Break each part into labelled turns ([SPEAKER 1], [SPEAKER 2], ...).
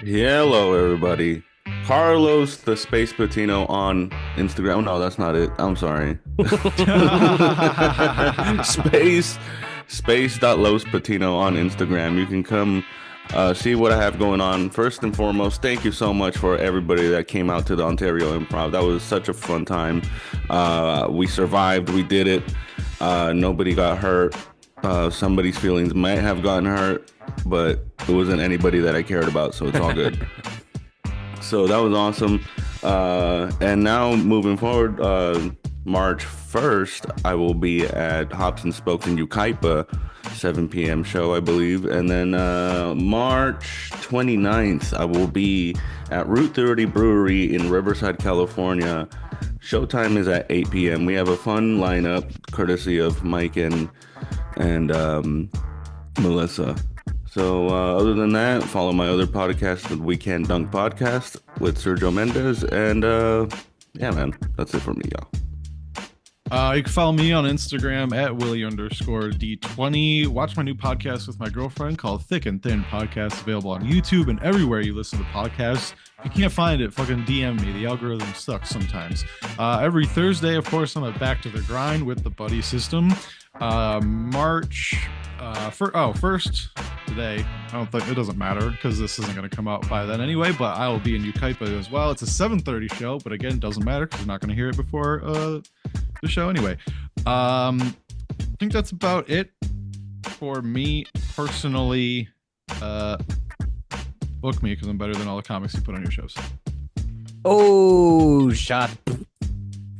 [SPEAKER 1] Hello, everybody. Carlos the Space Patino on Instagram. No, that's not it. I'm sorry. Space Space.Los Patino on Instagram. You can come see what I have going on. First and foremost, thank you so much for everybody that came out to the Ontario Improv. That was such a fun time. We survived. We did it. Nobody got hurt. Somebody's feelings might have gotten hurt, but it wasn't anybody that I cared about, so it's all good. So that was awesome. And now moving forward, March 1st, I will be at Hops and Spokes in Ukaipa, 7 p.m. show, I believe. And then March 29th, I will be at Route 30 Brewery in Riverside, California. Showtime is at 8 p.m. We have a fun lineup, courtesy of Mike and Melissa. So other than that, follow my other podcast, the Weekend Dunk Podcast with Sergio Mendez. And yeah, man, that's it for me, y'all.
[SPEAKER 2] You can follow me on Instagram at Willie_D20. Watch my new podcast with my girlfriend called Thick and Thin Podcast, available on YouTube and everywhere you listen to podcasts. If you can't find it, fucking DM me. The algorithm sucks sometimes. Every Thursday, of course, I'm at Back to the Grind with the Buddy System. March first today. I don't think it doesn't matter because this isn't going to come out by then anyway, but I will be in Ukaipa as well. It's a 7:30 show, but again, doesn't matter because you're not going to hear it before the show anyway. I think that's about it for me personally. Book me because I'm better than all the comics you put on your shows.
[SPEAKER 3] Oh, shot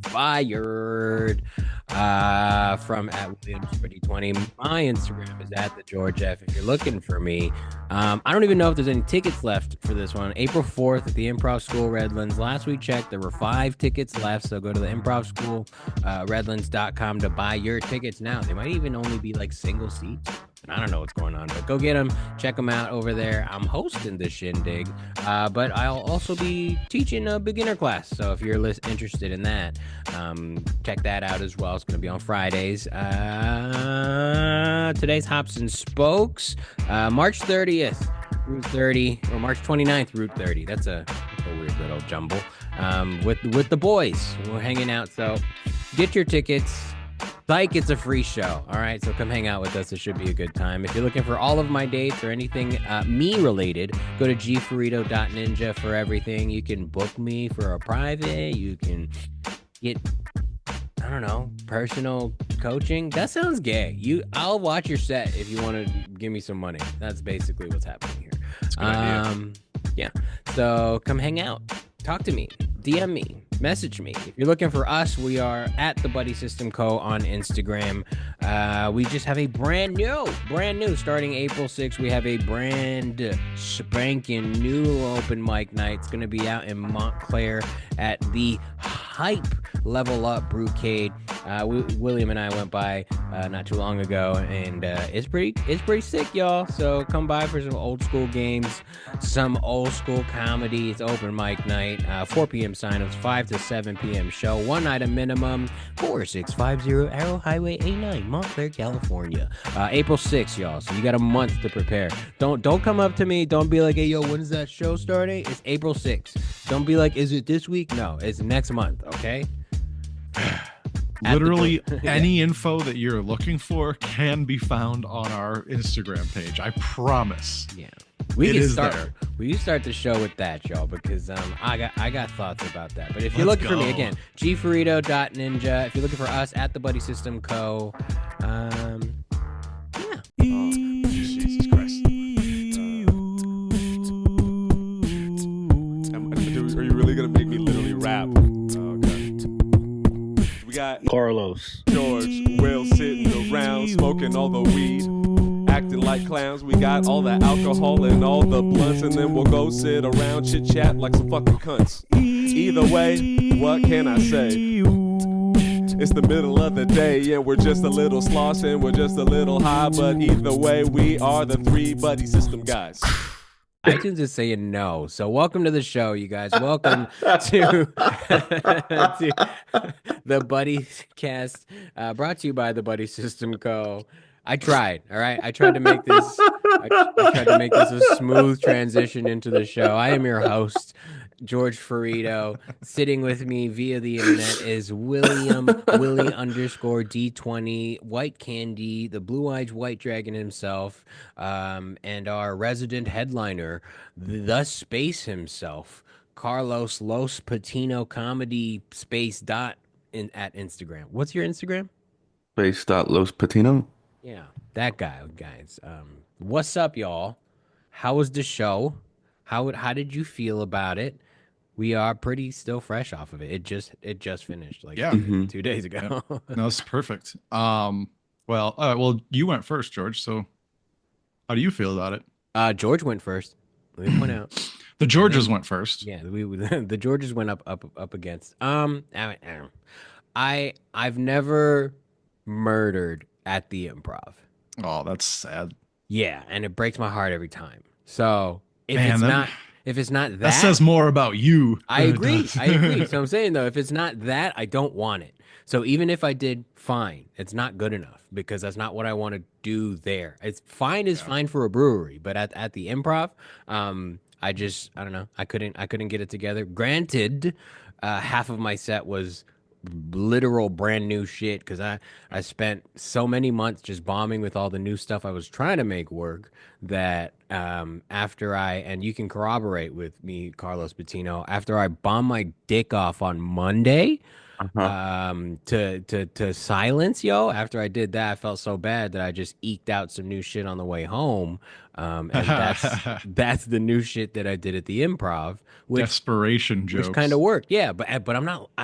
[SPEAKER 3] fired. From at Williams2020. My Instagram is at the George F. If you're looking for me, I don't even know if there's any tickets left for this one. April 4th at the Improv School Redlands. Last we checked, there were 5 tickets left. So go to the Improv School Redlands.com to buy your tickets now. They might even only be like single seats. I don't know what's going on, but go get them. Check them out over there. I'm hosting the shindig, but I'll also be teaching a beginner class. So if you're interested in that, check that out as well. It's going to be on Fridays. Today's Hops and Spokes. March 30th, Route 30, or March 29th, Route 30. That's a weird little jumble. With the boys. We're hanging out. So get your tickets. Like, it's a free show. All right, so come hang out with us. It should be a good time. If you're looking for all of my dates or anything me related, go to gfurito.ninja for everything. You can book me for a private. You can get, I don't know, personal coaching. That sounds gay. I'll watch your set if you want to give me some money. That's basically what's happening here.
[SPEAKER 2] That's a good idea.
[SPEAKER 3] Yeah. So come hang out. Talk to me. DM me. Message me. If you're looking for us, we are at the Buddy System Co. on Instagram. We just have a brand new, starting April 6th, we have a brand spanking new open mic night. It's going to be out in Montclair at the Hype Level Up Brewcade. William and I went by not too long ago, and it's pretty sick, y'all. So come by for some old school games, some old school comedy. It's open mic night. 4 p.m. signups, 5 to 7 p.m. show. 1 item minimum. 4650 Arrow Highway 89, Montclair, California. April 6th, y'all. So you got a month to prepare. Don't come up to me. Don't be like, hey, yo, when's that show starting? It's April 6th. Don't be like, is it this week? No, it's next month. Okay.
[SPEAKER 2] Literally any info that you're looking for can be found on our Instagram page. I promise.
[SPEAKER 3] Yeah. We can start the show with that, y'all, because I got thoughts about that. But if you're looking for me, again, gfurito.ninja. If you're looking for us at the Buddy System Co. Yeah.
[SPEAKER 2] Oh, Jesus Christ.
[SPEAKER 4] Are you really going to make me literally rap? We got
[SPEAKER 1] Carlos.
[SPEAKER 4] George, Will sitting around smoking all the weed, acting like clowns. We got all the alcohol and all the blunts, and then we'll go sit around chit chat like some fucking cunts. Either way, what can I say? It's the middle of the day and we're just a little slosh and we're just a little high, but either way, we are the 3 Buddy System guys.
[SPEAKER 3] iTunes is saying no. So welcome to the show, you guys. Welcome to the Buddycast, brought to you by the Buddy System Co. I tried, all right? I tried to make this I tried to make this a smooth transition into the show. I am your host, George Ferrito. Sitting with me via the internet is William Willie underscore D20 White Candy, the blue-eyed white dragon himself, and our resident headliner, the space himself, Carlos Los Patino Comedy Space dot at Instagram. What's your Instagram?
[SPEAKER 1] Space.Los Patino.
[SPEAKER 3] Yeah, that guy, guys. What's up, y'all? How was the show? How did you feel about it? We are pretty still fresh off of it. It just finished like
[SPEAKER 2] Yeah.
[SPEAKER 3] 2 days ago.
[SPEAKER 2] No, it's perfect. Well, you went first, George. So, how do you feel about it?
[SPEAKER 3] George went first. Let me point out.
[SPEAKER 2] The Georges went first.
[SPEAKER 3] Yeah, the Georges went up against. I've never murdered at the Improv.
[SPEAKER 2] Oh, that's sad.
[SPEAKER 3] Yeah, and it breaks my heart every time. So if it's not that,
[SPEAKER 2] that says more about you.
[SPEAKER 3] I agree. So I'm saying though, if it's not that, I don't want it. So even if I did fine, it's not good enough because that's not what I want to do there. It's fine is fine for a brewery, but at the Improv, I don't know. I couldn't get it together. Granted, half of my set was literal brand new shit because I spent so many months just bombing with all the new stuff I was trying to make work that after and you can corroborate with me, Carlos Patino, after I bombed my dick off on Monday to silence, after I did that, I felt so bad that I just eked out some new shit on the way home. And that's the new shit that I did at the Improv.
[SPEAKER 2] Desperation jokes.
[SPEAKER 3] Which kind of worked. Yeah, but I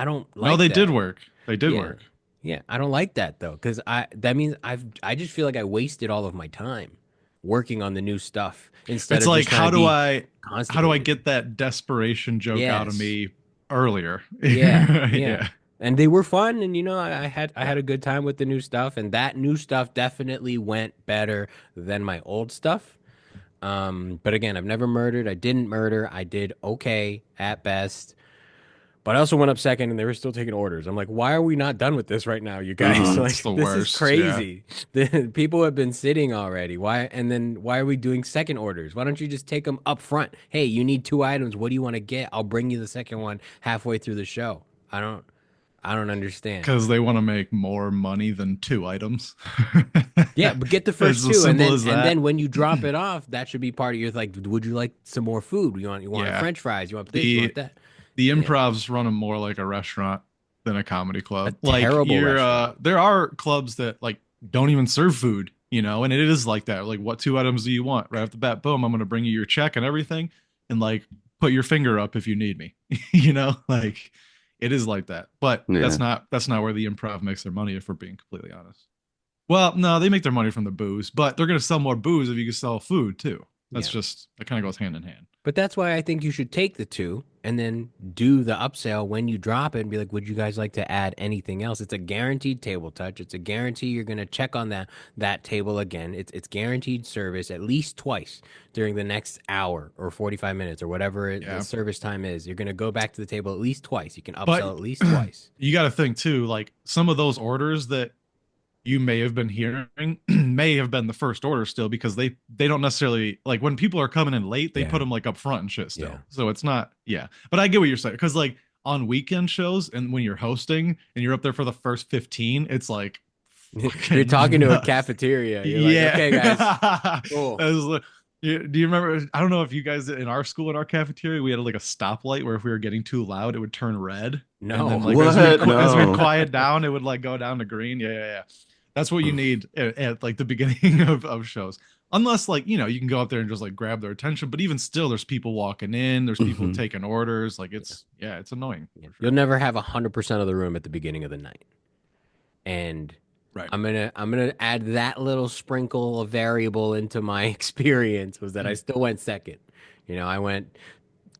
[SPEAKER 3] don't like
[SPEAKER 2] No, they
[SPEAKER 3] that.
[SPEAKER 2] did work. They did work.
[SPEAKER 3] Yeah, I don't like that though, because that means I just feel like I wasted all of my time working on the new stuff instead
[SPEAKER 2] it's
[SPEAKER 3] of
[SPEAKER 2] like
[SPEAKER 3] just
[SPEAKER 2] how do I
[SPEAKER 3] constipated.
[SPEAKER 2] get that desperation joke out of me earlier?
[SPEAKER 3] Yeah. And they were fun, and I had a good time with the new stuff, and that new stuff definitely went better than my old stuff. But again, I've never murdered. I didn't murder. I did okay at best. But I also went up second, and they were still taking orders. I'm like, why are we not done with this right now, you guys? Like,
[SPEAKER 2] the
[SPEAKER 3] this
[SPEAKER 2] worst,
[SPEAKER 3] is crazy. The people have been sitting already. Why are we doing second orders? Why don't you just take them up front? Hey, you need 2 items. What do you want to get? I'll bring you the second one halfway through the show. I don't understand.
[SPEAKER 2] Because they want to make more money than 2 items.
[SPEAKER 3] Yeah, but get the first
[SPEAKER 2] It's
[SPEAKER 3] 2, and
[SPEAKER 2] simple as that.
[SPEAKER 3] then when you drop it off, that should be part of your like. Would you like some more food? You want French fries? You want this? You want that?
[SPEAKER 2] The Improv's running more like a restaurant than a comedy club.
[SPEAKER 3] Terrible restaurant.
[SPEAKER 2] There are clubs that like don't even serve food, and it is like that. Like, what 2 items do you want? Right off the bat, boom, I'm going to bring you your check and everything, and like put your finger up if you need me. Like it is like that. But that's not where the Improv makes their money, if we're being completely honest. Well, no, they make their money from the booze, but they're going to sell more booze if you can sell food too. That's just, that kind of goes hand in hand.
[SPEAKER 3] But that's why I think you should take the 2 and then do the upsell when you drop it and be like, would you guys like to add anything else? It's a guaranteed table touch. It's a guarantee you're going to check on that table again. It's guaranteed service at least twice during the next hour or 45 minutes or whatever the service time is. You're going to go back to the table at least twice. You can upsell at least twice.
[SPEAKER 2] You got to think too, like some of those orders that you may have been hearing may have been the first order still, because they don't necessarily, like, when people are coming in late, they put them like up front and shit still. So it's not, but I get what you're saying. Cause like on weekend shows and when you're hosting and you're up there for the first 15, it's like,
[SPEAKER 3] you're talking to a cafeteria. You're like, okay guys, cool.
[SPEAKER 2] Do you remember? I don't know if you guys in our school, in our cafeteria, we had like a stoplight where if we were getting too loud, it would turn red.
[SPEAKER 3] No,
[SPEAKER 2] and then, like, as we quiet down, it would like go down to green. Yeah. That's what you need at like the beginning of shows. Unless like, you can go up there and just like grab their attention. But even still, there's people walking in. There's people taking orders. Like it's annoying.
[SPEAKER 3] Sure. You'll never have 100% of the room at the beginning of the night. And I'm gonna add that little sprinkle of variable into my experience, was that I still went second. I went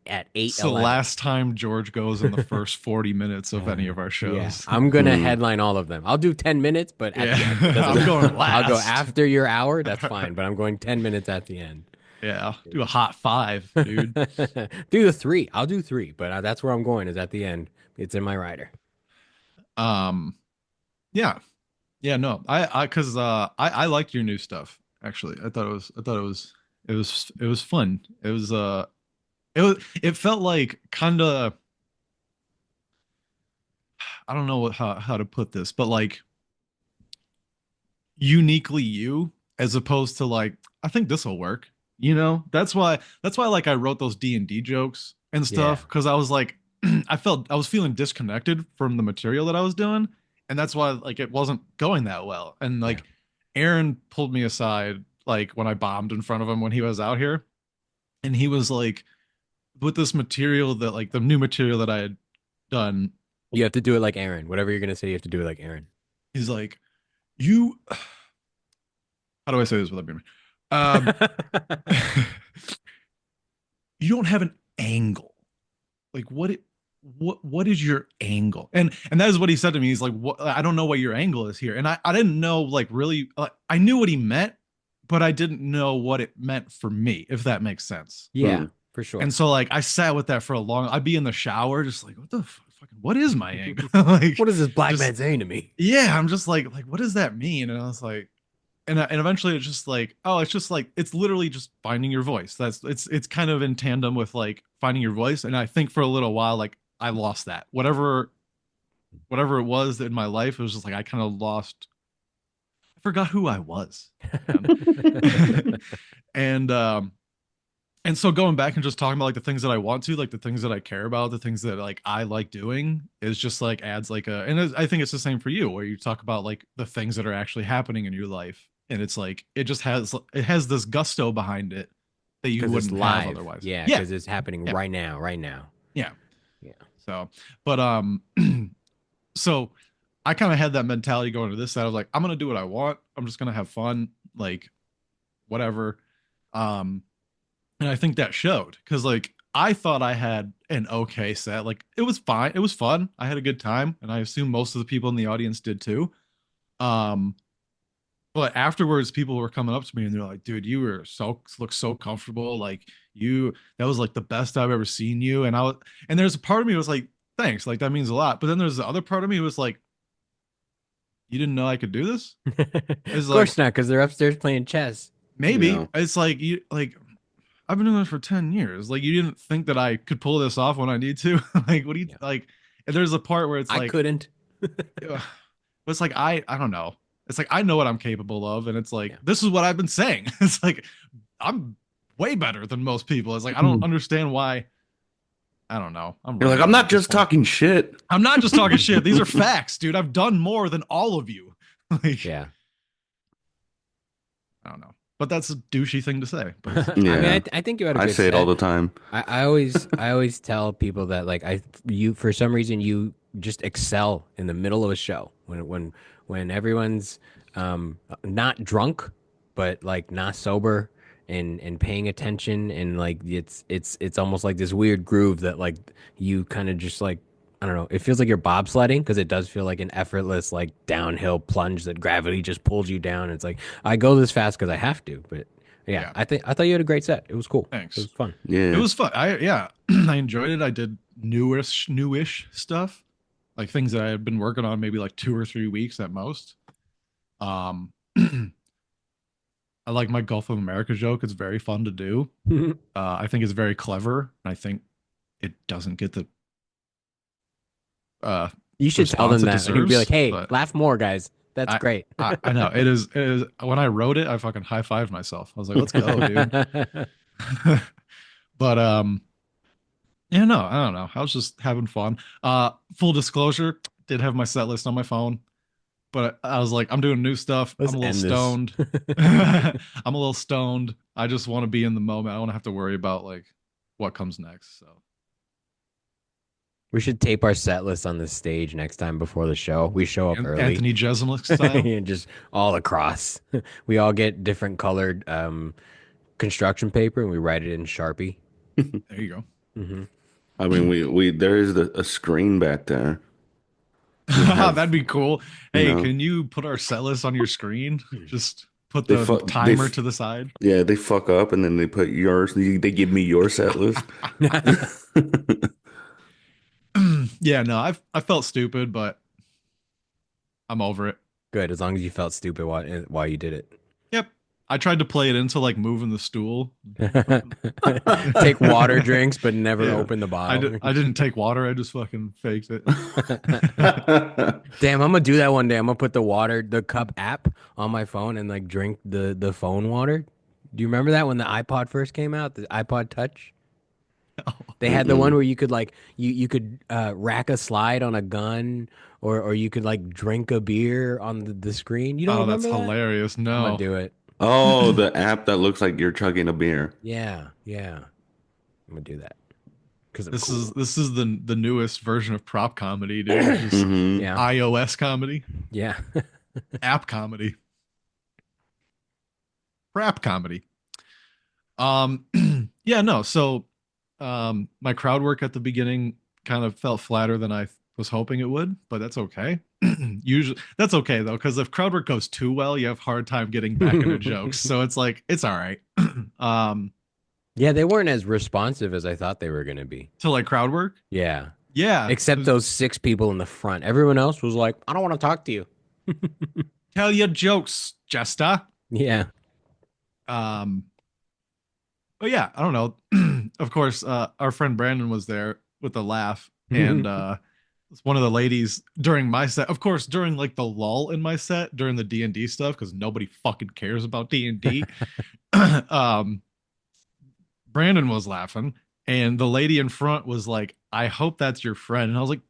[SPEAKER 3] at 8.
[SPEAKER 2] It's the last time George goes in the first 40 minutes of any of our shows.
[SPEAKER 3] Yeah, I'm gonna headline all of them. I'll do 10 minutes, but at the end,
[SPEAKER 2] I'm going last.
[SPEAKER 3] I'll go after your hour. That's fine, but I'm going 10 minutes at the end.
[SPEAKER 2] Yeah, do a hot 5, dude.
[SPEAKER 3] Do the 3. I'll do 3, but that's where I'm going, is at the end. It's in my rider.
[SPEAKER 2] Yeah, no, I liked your new stuff. actually. It was fun. It felt like kind of, I don't know how to put this, but like uniquely you, as opposed to like, I think this will work. That's why like I wrote those D&D jokes and
[SPEAKER 3] Yeah.
[SPEAKER 2] stuff, because I was like, I was feeling disconnected from the material that I was doing, and that's why like it wasn't going that well. And
[SPEAKER 3] Yeah.
[SPEAKER 2] like Aaron pulled me aside like when I bombed in front of him when he was out here, and he was like, with this material that like the new material that I had done,
[SPEAKER 3] You have to do it like Aaron. Whatever you're gonna say, you have to do it like Aaron.
[SPEAKER 2] he's like, you, how do I say this without being, um, you don't have an angle. Like what is your angle? And that is what he said to me. He's like, what, I don't know what your angle is here. And I didn't know, like, really, I knew what he meant, but I didn't know what it meant for me, if that makes sense.
[SPEAKER 3] Yeah, for sure.
[SPEAKER 2] And so like I sat with that for a long, I'd be in the shower just like, what the fucking, what is my angle? Like,
[SPEAKER 3] What is this black
[SPEAKER 2] just,
[SPEAKER 3] man saying to me?
[SPEAKER 2] yeah, I'm just like what does that mean? And I was like, and eventually it's just like, oh, it's just like, it's literally just finding your voice. It's kind of in tandem with like finding your voice. And I think for a little while, like I lost that, whatever it was in my life, it was just like I kind of lost, I forgot who I was. and and so going back and just talking about like the things that I want to, like the things that I care about, the things that like I like doing, is just like adds like a, and I think it's the same for you, where you talk about like the things that are actually happening in your life, and it's like it has this gusto behind it that you
[SPEAKER 3] 'Cause it's
[SPEAKER 2] wouldn't have
[SPEAKER 3] live.
[SPEAKER 2] otherwise.
[SPEAKER 3] Yeah,
[SPEAKER 2] Yeah.
[SPEAKER 3] because it's happening
[SPEAKER 2] Yeah.
[SPEAKER 3] right now. Right now.
[SPEAKER 2] Yeah.
[SPEAKER 3] Yeah.
[SPEAKER 2] So, but so I kind of had that mentality going to this side. I was like, I'm gonna do what I want. I'm just gonna have fun, like whatever. And I think that showed, because like I thought I had an okay set. Like it was fine. It was fun. I had a good time, and I assume most of the people in the audience did too. Um, but afterwards, people were coming up to me and they're like, "Dude, you were look so comfortable. Like that was like the best I've ever seen you." And there's a part of me was like, "Thanks, like that means a lot." But then there's the other part of me was like, "You didn't know I could do this?"
[SPEAKER 3] Of course not, because they're upstairs playing chess.
[SPEAKER 2] Maybe
[SPEAKER 1] No.
[SPEAKER 2] it's like you like. I've been doing this for 10 years. Like, you didn't think that I could pull this off when I need to? Like, what do you like? And there's a part where it's
[SPEAKER 3] I
[SPEAKER 2] like,
[SPEAKER 3] couldn't.
[SPEAKER 2] but it's like, I don't know. It's like, I know what I'm capable of. And it's like,
[SPEAKER 3] Yeah.
[SPEAKER 2] this is what I've been saying. It's like, I'm way better than most people. It's like, I don't understand why. I don't know.
[SPEAKER 1] You're like, I'm not just talking shit.
[SPEAKER 2] I'm not just talking shit. These are facts, dude. I've done more than all of you. Like,
[SPEAKER 3] Yeah.
[SPEAKER 2] I don't know. But that's a douchey thing to say. But
[SPEAKER 1] Yeah.
[SPEAKER 3] I mean, I think you had a
[SPEAKER 1] I
[SPEAKER 3] good
[SPEAKER 1] say it all the
[SPEAKER 3] set.
[SPEAKER 1] time.
[SPEAKER 3] I always tell people that like you for some reason you just excel in the middle of a show when everyone's not drunk but like not sober and paying attention, and like it's almost like this weird groove that like you kind of just like, I don't know, it feels like you're bobsledding, because it does feel like an effortless like downhill plunge that gravity just pulls you down. It's like I go this fast because I have to, but yeah,
[SPEAKER 2] Yeah.
[SPEAKER 3] I thought you had a great set. It was cool.
[SPEAKER 2] Thanks.
[SPEAKER 3] It was fun.
[SPEAKER 1] Yeah.
[SPEAKER 2] it was fun. I enjoyed it. I did newish stuff, like things that I had been working on maybe like 2 or 3 weeks at most. I like my Gulf of America joke. It's very fun to do. I think it's very clever. And I think it doesn't get the
[SPEAKER 3] You should tell them
[SPEAKER 2] response
[SPEAKER 3] that.
[SPEAKER 2] it
[SPEAKER 3] You'd be
[SPEAKER 2] deserves,
[SPEAKER 3] like, "Hey,
[SPEAKER 2] but
[SPEAKER 3] laugh more, guys. That's great."
[SPEAKER 2] I know it is. It is. When I wrote it, I fucking high fived myself. I was like, "Let's go, dude." But yeah, no, I don't know. I was just having fun. Full disclosure, did have my set list on my phone, but I was like, I'm doing new stuff.
[SPEAKER 3] Let's
[SPEAKER 2] I'm a little
[SPEAKER 3] end
[SPEAKER 2] stoned. I'm a little stoned. I just want to be in the moment. I don't have to worry about like what comes next. So
[SPEAKER 3] We should tape our set list on the stage next time before the show. We show up early.
[SPEAKER 2] Anthony Jeselnik style.
[SPEAKER 3] And just all across. We all get different colored construction paper and we write it in Sharpie.
[SPEAKER 2] There you go.
[SPEAKER 3] Mm-hmm.
[SPEAKER 1] I mean, we there is a screen back there. have-
[SPEAKER 2] That'd be cool. Hey,
[SPEAKER 1] you know.
[SPEAKER 2] can you put our set list on your screen? Just put
[SPEAKER 1] They
[SPEAKER 2] the timer to the side.
[SPEAKER 1] Yeah, they fuck up and then they put yours. They give me your set list.
[SPEAKER 2] Yeah, no, I felt stupid, but I'm over it.
[SPEAKER 3] Good, as long as you felt stupid while you did it.
[SPEAKER 2] Yep. I tried to play it into like moving the stool.
[SPEAKER 3] Take water drinks, but never
[SPEAKER 2] Yeah.
[SPEAKER 3] open the
[SPEAKER 2] I,
[SPEAKER 3] bottle.
[SPEAKER 2] I didn't take water. I just fucking faked it.
[SPEAKER 3] Damn, I'm gonna do that one day. I'm gonna put the cup app on my phone and like drink the phone water. Do you remember that when the iPod first came out, the iPod Touch? They had the one where you could like you could rack a slide on a gun, or you could like drink a beer on the screen. You don't
[SPEAKER 2] Oh, that's
[SPEAKER 3] remember that?
[SPEAKER 2] hilarious.
[SPEAKER 3] I'm gonna
[SPEAKER 2] No.
[SPEAKER 3] do it.
[SPEAKER 1] Oh, the app that looks like you're chugging a beer.
[SPEAKER 3] Yeah, yeah. I'm gonna do that because
[SPEAKER 2] This is the newest version of prop comedy, dude. It's just
[SPEAKER 1] Hmm.
[SPEAKER 3] yeah,
[SPEAKER 2] iOS comedy,
[SPEAKER 3] yeah.
[SPEAKER 2] app comedy, prop comedy. Yeah, no. So, my crowd work at the beginning kind of felt flatter than I was hoping it would, but that's okay. Usually, that's okay though, because if crowd work goes too well, you have a hard time getting back into jokes. So it's like it's all right.
[SPEAKER 3] Yeah, they weren't as responsive as I thought they were gonna be.
[SPEAKER 2] To like crowd work,
[SPEAKER 3] Yeah,
[SPEAKER 2] yeah.
[SPEAKER 3] except those 6 people in the front. Everyone else was like, "I don't want to talk to you."
[SPEAKER 2] Tell your jokes, Jester.
[SPEAKER 3] Yeah.
[SPEAKER 2] But yeah, I don't know. Of course, our friend Brandon was there with a laugh, and one of the ladies during my set. Of course, during like the lull in my set during the D&D stuff, because nobody fucking cares about D&D. Brandon was laughing, and the lady in front was like, "I hope that's your friend," and I was like,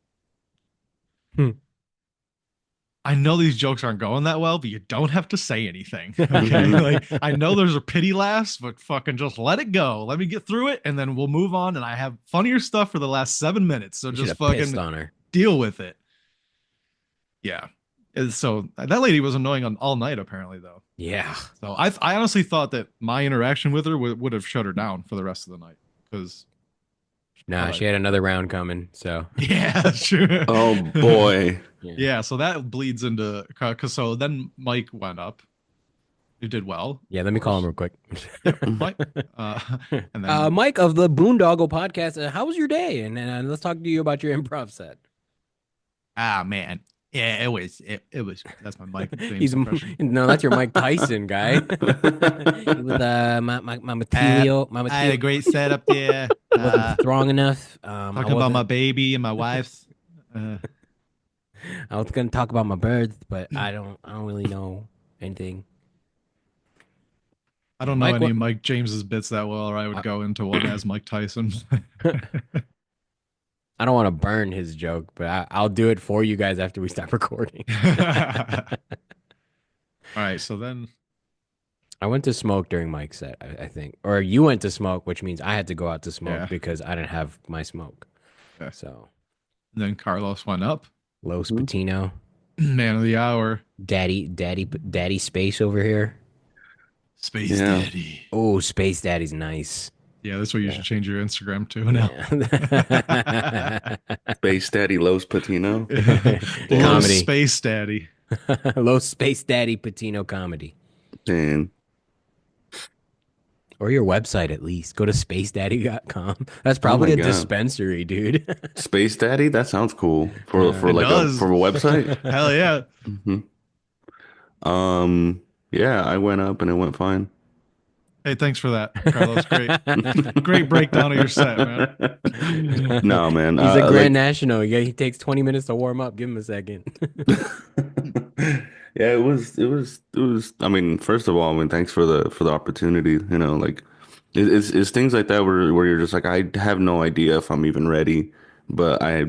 [SPEAKER 2] I know these jokes aren't going that well, but you don't have to say anything. Okay. Like, I know there's a pity laughs, but fucking just let it go. Let me get through it and then we'll move on. And I have funnier stuff for the last 7 minutes. So
[SPEAKER 3] You
[SPEAKER 2] just
[SPEAKER 3] should have pissed
[SPEAKER 2] fucking
[SPEAKER 3] on her.
[SPEAKER 2] deal with it. Yeah. And so that lady was annoying on all night, apparently, though.
[SPEAKER 3] Yeah.
[SPEAKER 2] So I honestly thought that my interaction with her would have shut her down for the rest of the night. Because
[SPEAKER 3] Nah, she had another round coming. So
[SPEAKER 2] yeah, sure.
[SPEAKER 1] Oh boy.
[SPEAKER 2] Yeah, so that bleeds into because so then Mike went up. You did well.
[SPEAKER 3] Yeah, let me call him real quick.
[SPEAKER 2] Mike, and then
[SPEAKER 3] Mike of the Boondoggle podcast. How was your day? And let's talk to you about your improv set.
[SPEAKER 2] man, yeah, it was. That's my Mike.
[SPEAKER 3] He's no, that's your Mike Tyson guy. With my material,
[SPEAKER 2] I had a great setup there.
[SPEAKER 3] wasn't strong enough.
[SPEAKER 2] Talking about my baby and my wife's.
[SPEAKER 3] I was gonna talk about my birds, but I don't really know anything.
[SPEAKER 2] I don't know
[SPEAKER 3] Mike,
[SPEAKER 2] any
[SPEAKER 3] what-
[SPEAKER 2] Mike James's bits that well, or I would go into one as Mike Tyson.
[SPEAKER 3] I don't want to burn his joke, but I'll do it for you guys after we stop recording.
[SPEAKER 2] All right, so then
[SPEAKER 3] I went to smoke during Mike's set, I think. Or you went to smoke, which means I had to go out to smoke
[SPEAKER 2] Yeah.
[SPEAKER 3] because I didn't have my smoke.
[SPEAKER 2] Okay.
[SPEAKER 3] So,
[SPEAKER 2] Carlos went up.
[SPEAKER 3] Los Patino,
[SPEAKER 2] Man of the hour.
[SPEAKER 3] Daddy Space over here.
[SPEAKER 2] Space
[SPEAKER 1] Yeah.
[SPEAKER 2] Daddy.
[SPEAKER 3] Oh, Space Daddy's nice.
[SPEAKER 2] Yeah, that's what you should change your Instagram to now.
[SPEAKER 3] Yeah.
[SPEAKER 1] Space Daddy Los Patino.
[SPEAKER 2] Little
[SPEAKER 3] Comedy.
[SPEAKER 2] Space Daddy.
[SPEAKER 3] Los Space Daddy Patino comedy.
[SPEAKER 1] And
[SPEAKER 3] Or your website at least. Go to spacedaddy.com. That's probably
[SPEAKER 1] my
[SPEAKER 3] a
[SPEAKER 1] God.
[SPEAKER 3] dispensary, dude.
[SPEAKER 1] Space Daddy, that sounds cool for
[SPEAKER 3] Yeah.
[SPEAKER 1] for
[SPEAKER 2] It
[SPEAKER 1] like a
[SPEAKER 2] does.
[SPEAKER 1] for a website.
[SPEAKER 2] Hell yeah.
[SPEAKER 1] Yeah, I went up and it went fine.
[SPEAKER 2] Hey, thanks for that, Carlos. Great breakdown of your set, man.
[SPEAKER 1] No, man.
[SPEAKER 3] He's a Grand
[SPEAKER 1] like-
[SPEAKER 3] National. Yeah, he takes 20 minutes to warm up. Give him a second.
[SPEAKER 1] Yeah, it was. I mean, first of all, I mean, thanks for the opportunity. You know, like it's things like that where you're just like, I have no idea if I'm even ready, but I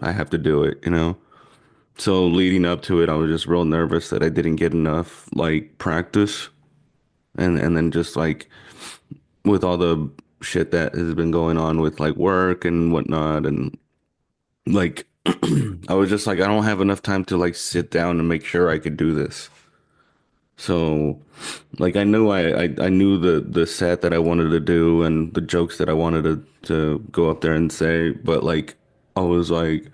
[SPEAKER 1] have to do it. You know. So leading up to it, I was just real nervous that I didn't get enough like practice, and then just like with all the shit that has been going on with like work and whatnot, and like I was just like, I don't have enough time to like sit down and make sure I could do this. So like I knew I knew the set that I wanted to do and the jokes that I wanted to go up there and say, but like I was like,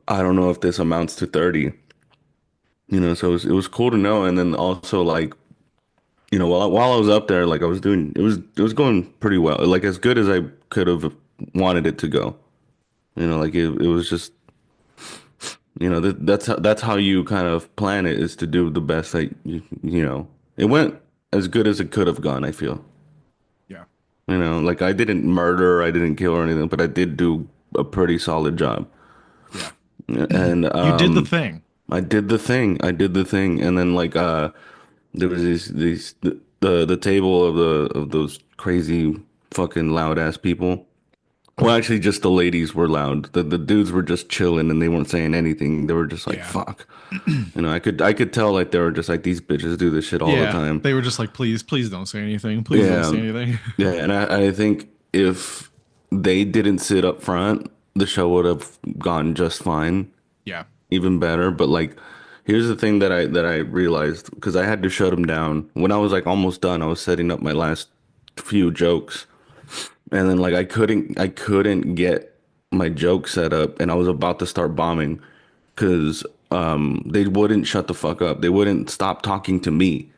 [SPEAKER 1] I don't know if this amounts to 30. You know, so it was cool to know. And then also like, you know, while I was up there, like I was doing, it was going pretty well, like as good as I could have wanted it to go. You know, like it was just, you know, that's how you kind of plan it, is to do the best that you know. It went as good as it could have gone, I feel.
[SPEAKER 2] Yeah.
[SPEAKER 1] You know, like I didn't murder, I didn't kill or anything, but I did do a pretty solid job.
[SPEAKER 2] Yeah.
[SPEAKER 1] And
[SPEAKER 2] You did the thing.
[SPEAKER 1] I did the thing. I did the thing. And then like there was these the table of those crazy fucking loud ass people. Well, actually, just the ladies were loud. The dudes were just chilling and they weren't saying anything. They were just like,
[SPEAKER 2] Yeah.
[SPEAKER 1] "Fuck," you know. I could tell like they were just like these bitches do this shit all the
[SPEAKER 2] Yeah.
[SPEAKER 1] time.
[SPEAKER 2] They were just like, please, please don't say anything. Please don't
[SPEAKER 1] Yeah,
[SPEAKER 2] say anything.
[SPEAKER 1] yeah. And I think if they didn't sit up front, the show would have gone just fine,
[SPEAKER 2] Yeah.
[SPEAKER 1] even better. But like, here's the thing that I realized because I had to shut them down when I was like almost done. I was setting up my last few jokes. And then like I couldn't get my joke set up and I was about to start bombing because they wouldn't shut the fuck up. They wouldn't stop talking to me.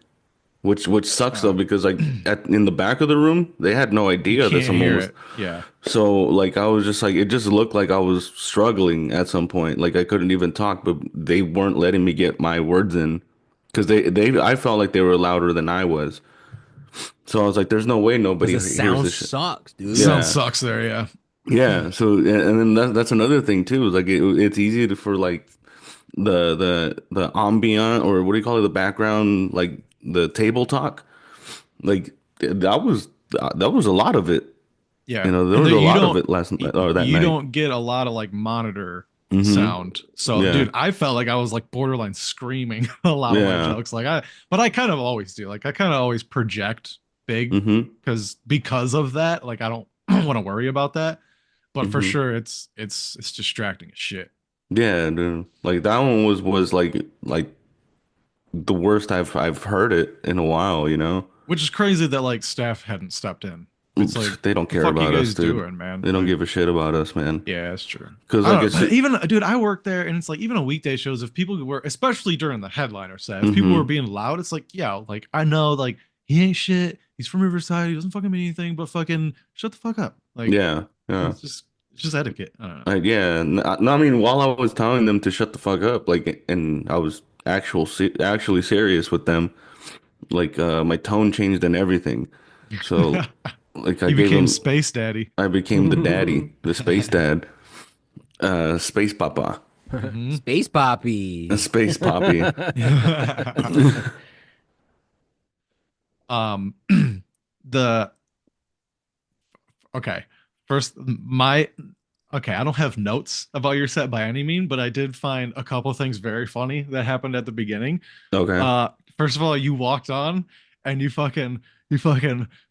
[SPEAKER 1] Which sucks though because like in the back of the room they had no
[SPEAKER 2] You
[SPEAKER 1] idea that
[SPEAKER 2] can't
[SPEAKER 1] someone
[SPEAKER 2] hear
[SPEAKER 1] was
[SPEAKER 2] it. Yeah.
[SPEAKER 1] so like I was just like it just looked like I was struggling at some point. Like I couldn't even talk, but they weren't letting me get my words in because they I felt like they were louder than I was. So I was like, "There's no way
[SPEAKER 3] Because
[SPEAKER 1] nobody
[SPEAKER 3] the
[SPEAKER 1] hears
[SPEAKER 3] sound
[SPEAKER 1] this shit."
[SPEAKER 3] sucks, dude.
[SPEAKER 1] Yeah.
[SPEAKER 2] Sound sucks there. Yeah.
[SPEAKER 1] Yeah, so and then that's another thing too. Is like it's easy for like the ambient or what do you call it, the background, like the table talk. Like that was a lot of it.
[SPEAKER 2] Yeah.
[SPEAKER 1] You know, there
[SPEAKER 2] And
[SPEAKER 1] was
[SPEAKER 2] then
[SPEAKER 1] a
[SPEAKER 2] you
[SPEAKER 1] lot of
[SPEAKER 2] don't
[SPEAKER 1] it last night or that
[SPEAKER 2] you
[SPEAKER 1] night.
[SPEAKER 2] don't get a lot of like monitor
[SPEAKER 1] Hmm.
[SPEAKER 2] sound. So
[SPEAKER 1] Yeah,
[SPEAKER 2] dude, I felt like I was like borderline screaming a lot of my
[SPEAKER 1] yeah.
[SPEAKER 2] jokes. But I kind of always do. Like I kind of always project big
[SPEAKER 1] Hmm.
[SPEAKER 2] because of that. Like I don't want to worry about that. But for
[SPEAKER 1] Hmm.
[SPEAKER 2] sure it's distracting as shit.
[SPEAKER 1] Yeah, dude. Like that one was like the worst I've heard it in a while. You know.
[SPEAKER 2] Which is crazy that like staff hadn't stepped in. It's like,
[SPEAKER 1] They don't
[SPEAKER 2] the
[SPEAKER 1] care
[SPEAKER 2] fuck you
[SPEAKER 1] about us,
[SPEAKER 2] guys
[SPEAKER 1] dude.
[SPEAKER 2] doing, man?
[SPEAKER 1] They don't
[SPEAKER 2] Like,
[SPEAKER 1] give a shit about us, man.
[SPEAKER 2] yeah, that's true.
[SPEAKER 1] Because
[SPEAKER 2] I
[SPEAKER 1] like
[SPEAKER 2] don't
[SPEAKER 1] it's
[SPEAKER 2] know. Even dude, I work there, and it's like even on weekday shows, if people were, especially during the headliner set, if people were
[SPEAKER 1] hmm
[SPEAKER 2] being loud, it's like, yeah, like I know, like he ain't shit. He's from Riverside. He doesn't fucking mean anything, but fucking shut the fuck up. Like
[SPEAKER 1] yeah, yeah.
[SPEAKER 2] it's just etiquette. I don't know.
[SPEAKER 1] Yeah, no, I mean, while I was telling them to shut the fuck up, like, and I was actually serious with them, like, my tone changed and everything. So, like,
[SPEAKER 2] You became Space Daddy.
[SPEAKER 1] I became the daddy, the space dad, space papa,
[SPEAKER 2] Hmm.
[SPEAKER 3] Space Poppy.
[SPEAKER 1] a space poppy.
[SPEAKER 2] um, the okay. First, okay. I don't have notes about your set by any mean, but I did find a couple things very funny that happened at the beginning.
[SPEAKER 1] Okay.
[SPEAKER 2] First of all, you walked on and you fucking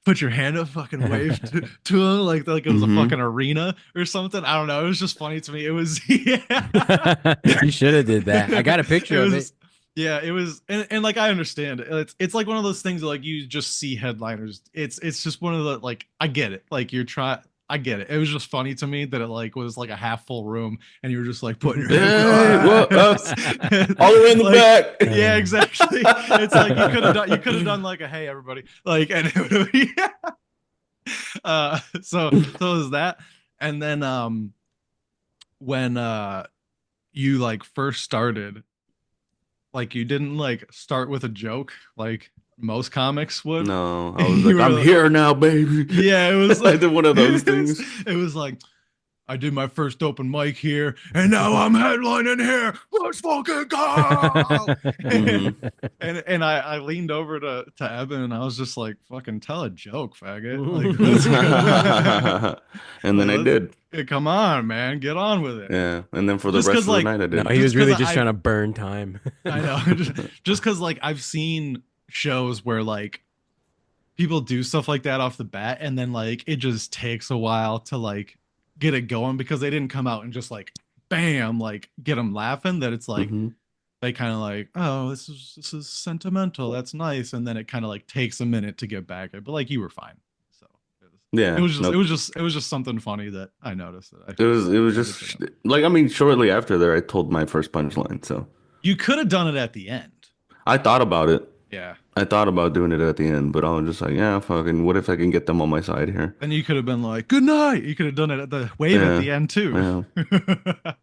[SPEAKER 2] put your hand up, fucking waved to him like it was a
[SPEAKER 1] Mhm.
[SPEAKER 2] fucking arena or something. I don't know. It was just funny to me. It was yeah.
[SPEAKER 3] You should have did that. I got a picture of it.
[SPEAKER 2] Yeah, it was, and like I understand it. It's like one of those things that, like you just see headliners. It's just one of the like I get it. Like you're trying. I get it. It was just funny to me that it like was like a half full room, and you were just like putting your
[SPEAKER 1] Hey, what up?
[SPEAKER 2] hand
[SPEAKER 1] All the way in the
[SPEAKER 2] like,
[SPEAKER 1] back.
[SPEAKER 2] Yeah, exactly. It's like you could have done like a hey everybody like, and it would have yeah. So it was that, and then when you like first started, like you didn't like start with a joke like most comics would.
[SPEAKER 1] No, I was
[SPEAKER 2] You
[SPEAKER 1] like,
[SPEAKER 2] were
[SPEAKER 1] I'm
[SPEAKER 2] like-
[SPEAKER 1] here now, baby.
[SPEAKER 2] Yeah, it was
[SPEAKER 1] I
[SPEAKER 2] like
[SPEAKER 1] did one of those
[SPEAKER 2] it was-
[SPEAKER 1] things.
[SPEAKER 2] It was like I did my first open mic here, and now I'm headlining here. Let's fucking go!
[SPEAKER 1] Mhm.
[SPEAKER 2] And I leaned over to Evan, and I was just like, "Fucking tell a joke, faggot!" Like, let's go.
[SPEAKER 1] And then I
[SPEAKER 2] Let's-
[SPEAKER 1] did.
[SPEAKER 2] Yeah, come on, man, get on with it.
[SPEAKER 1] Yeah. And then for the
[SPEAKER 2] Just
[SPEAKER 1] rest
[SPEAKER 2] 'cause,
[SPEAKER 1] of the
[SPEAKER 2] like,
[SPEAKER 1] night, I did.
[SPEAKER 3] No, he was
[SPEAKER 2] Just
[SPEAKER 3] really
[SPEAKER 2] 'cause
[SPEAKER 3] just
[SPEAKER 2] I-
[SPEAKER 3] trying to burn time.
[SPEAKER 2] I know, just because like I've seen shows where like people do stuff like that off the bat, and then like it just takes a while to like get it going because they didn't come out and just like bam like get them laughing. That it's like
[SPEAKER 1] Mhm.
[SPEAKER 2] they kind of like, oh, this is sentimental, that's nice, and then it kind of like takes a minute to get back at. But like you were fine, so
[SPEAKER 1] Yeah.
[SPEAKER 2] it was just
[SPEAKER 1] no,
[SPEAKER 2] it was just something funny that I noticed that
[SPEAKER 1] it was
[SPEAKER 2] I
[SPEAKER 1] just
[SPEAKER 2] did.
[SPEAKER 1] like I mean, shortly after there, I told my first punchline. So
[SPEAKER 2] You could have done it at the end.
[SPEAKER 1] I thought about it.
[SPEAKER 2] Yeah.
[SPEAKER 1] I thought about doing it at the end, but I was just like, yeah, fucking, what if I can get them on my side here?
[SPEAKER 2] Then you could have been like, good night. You could have done it at the wave
[SPEAKER 1] Yeah,
[SPEAKER 2] at the end too.
[SPEAKER 1] Yeah.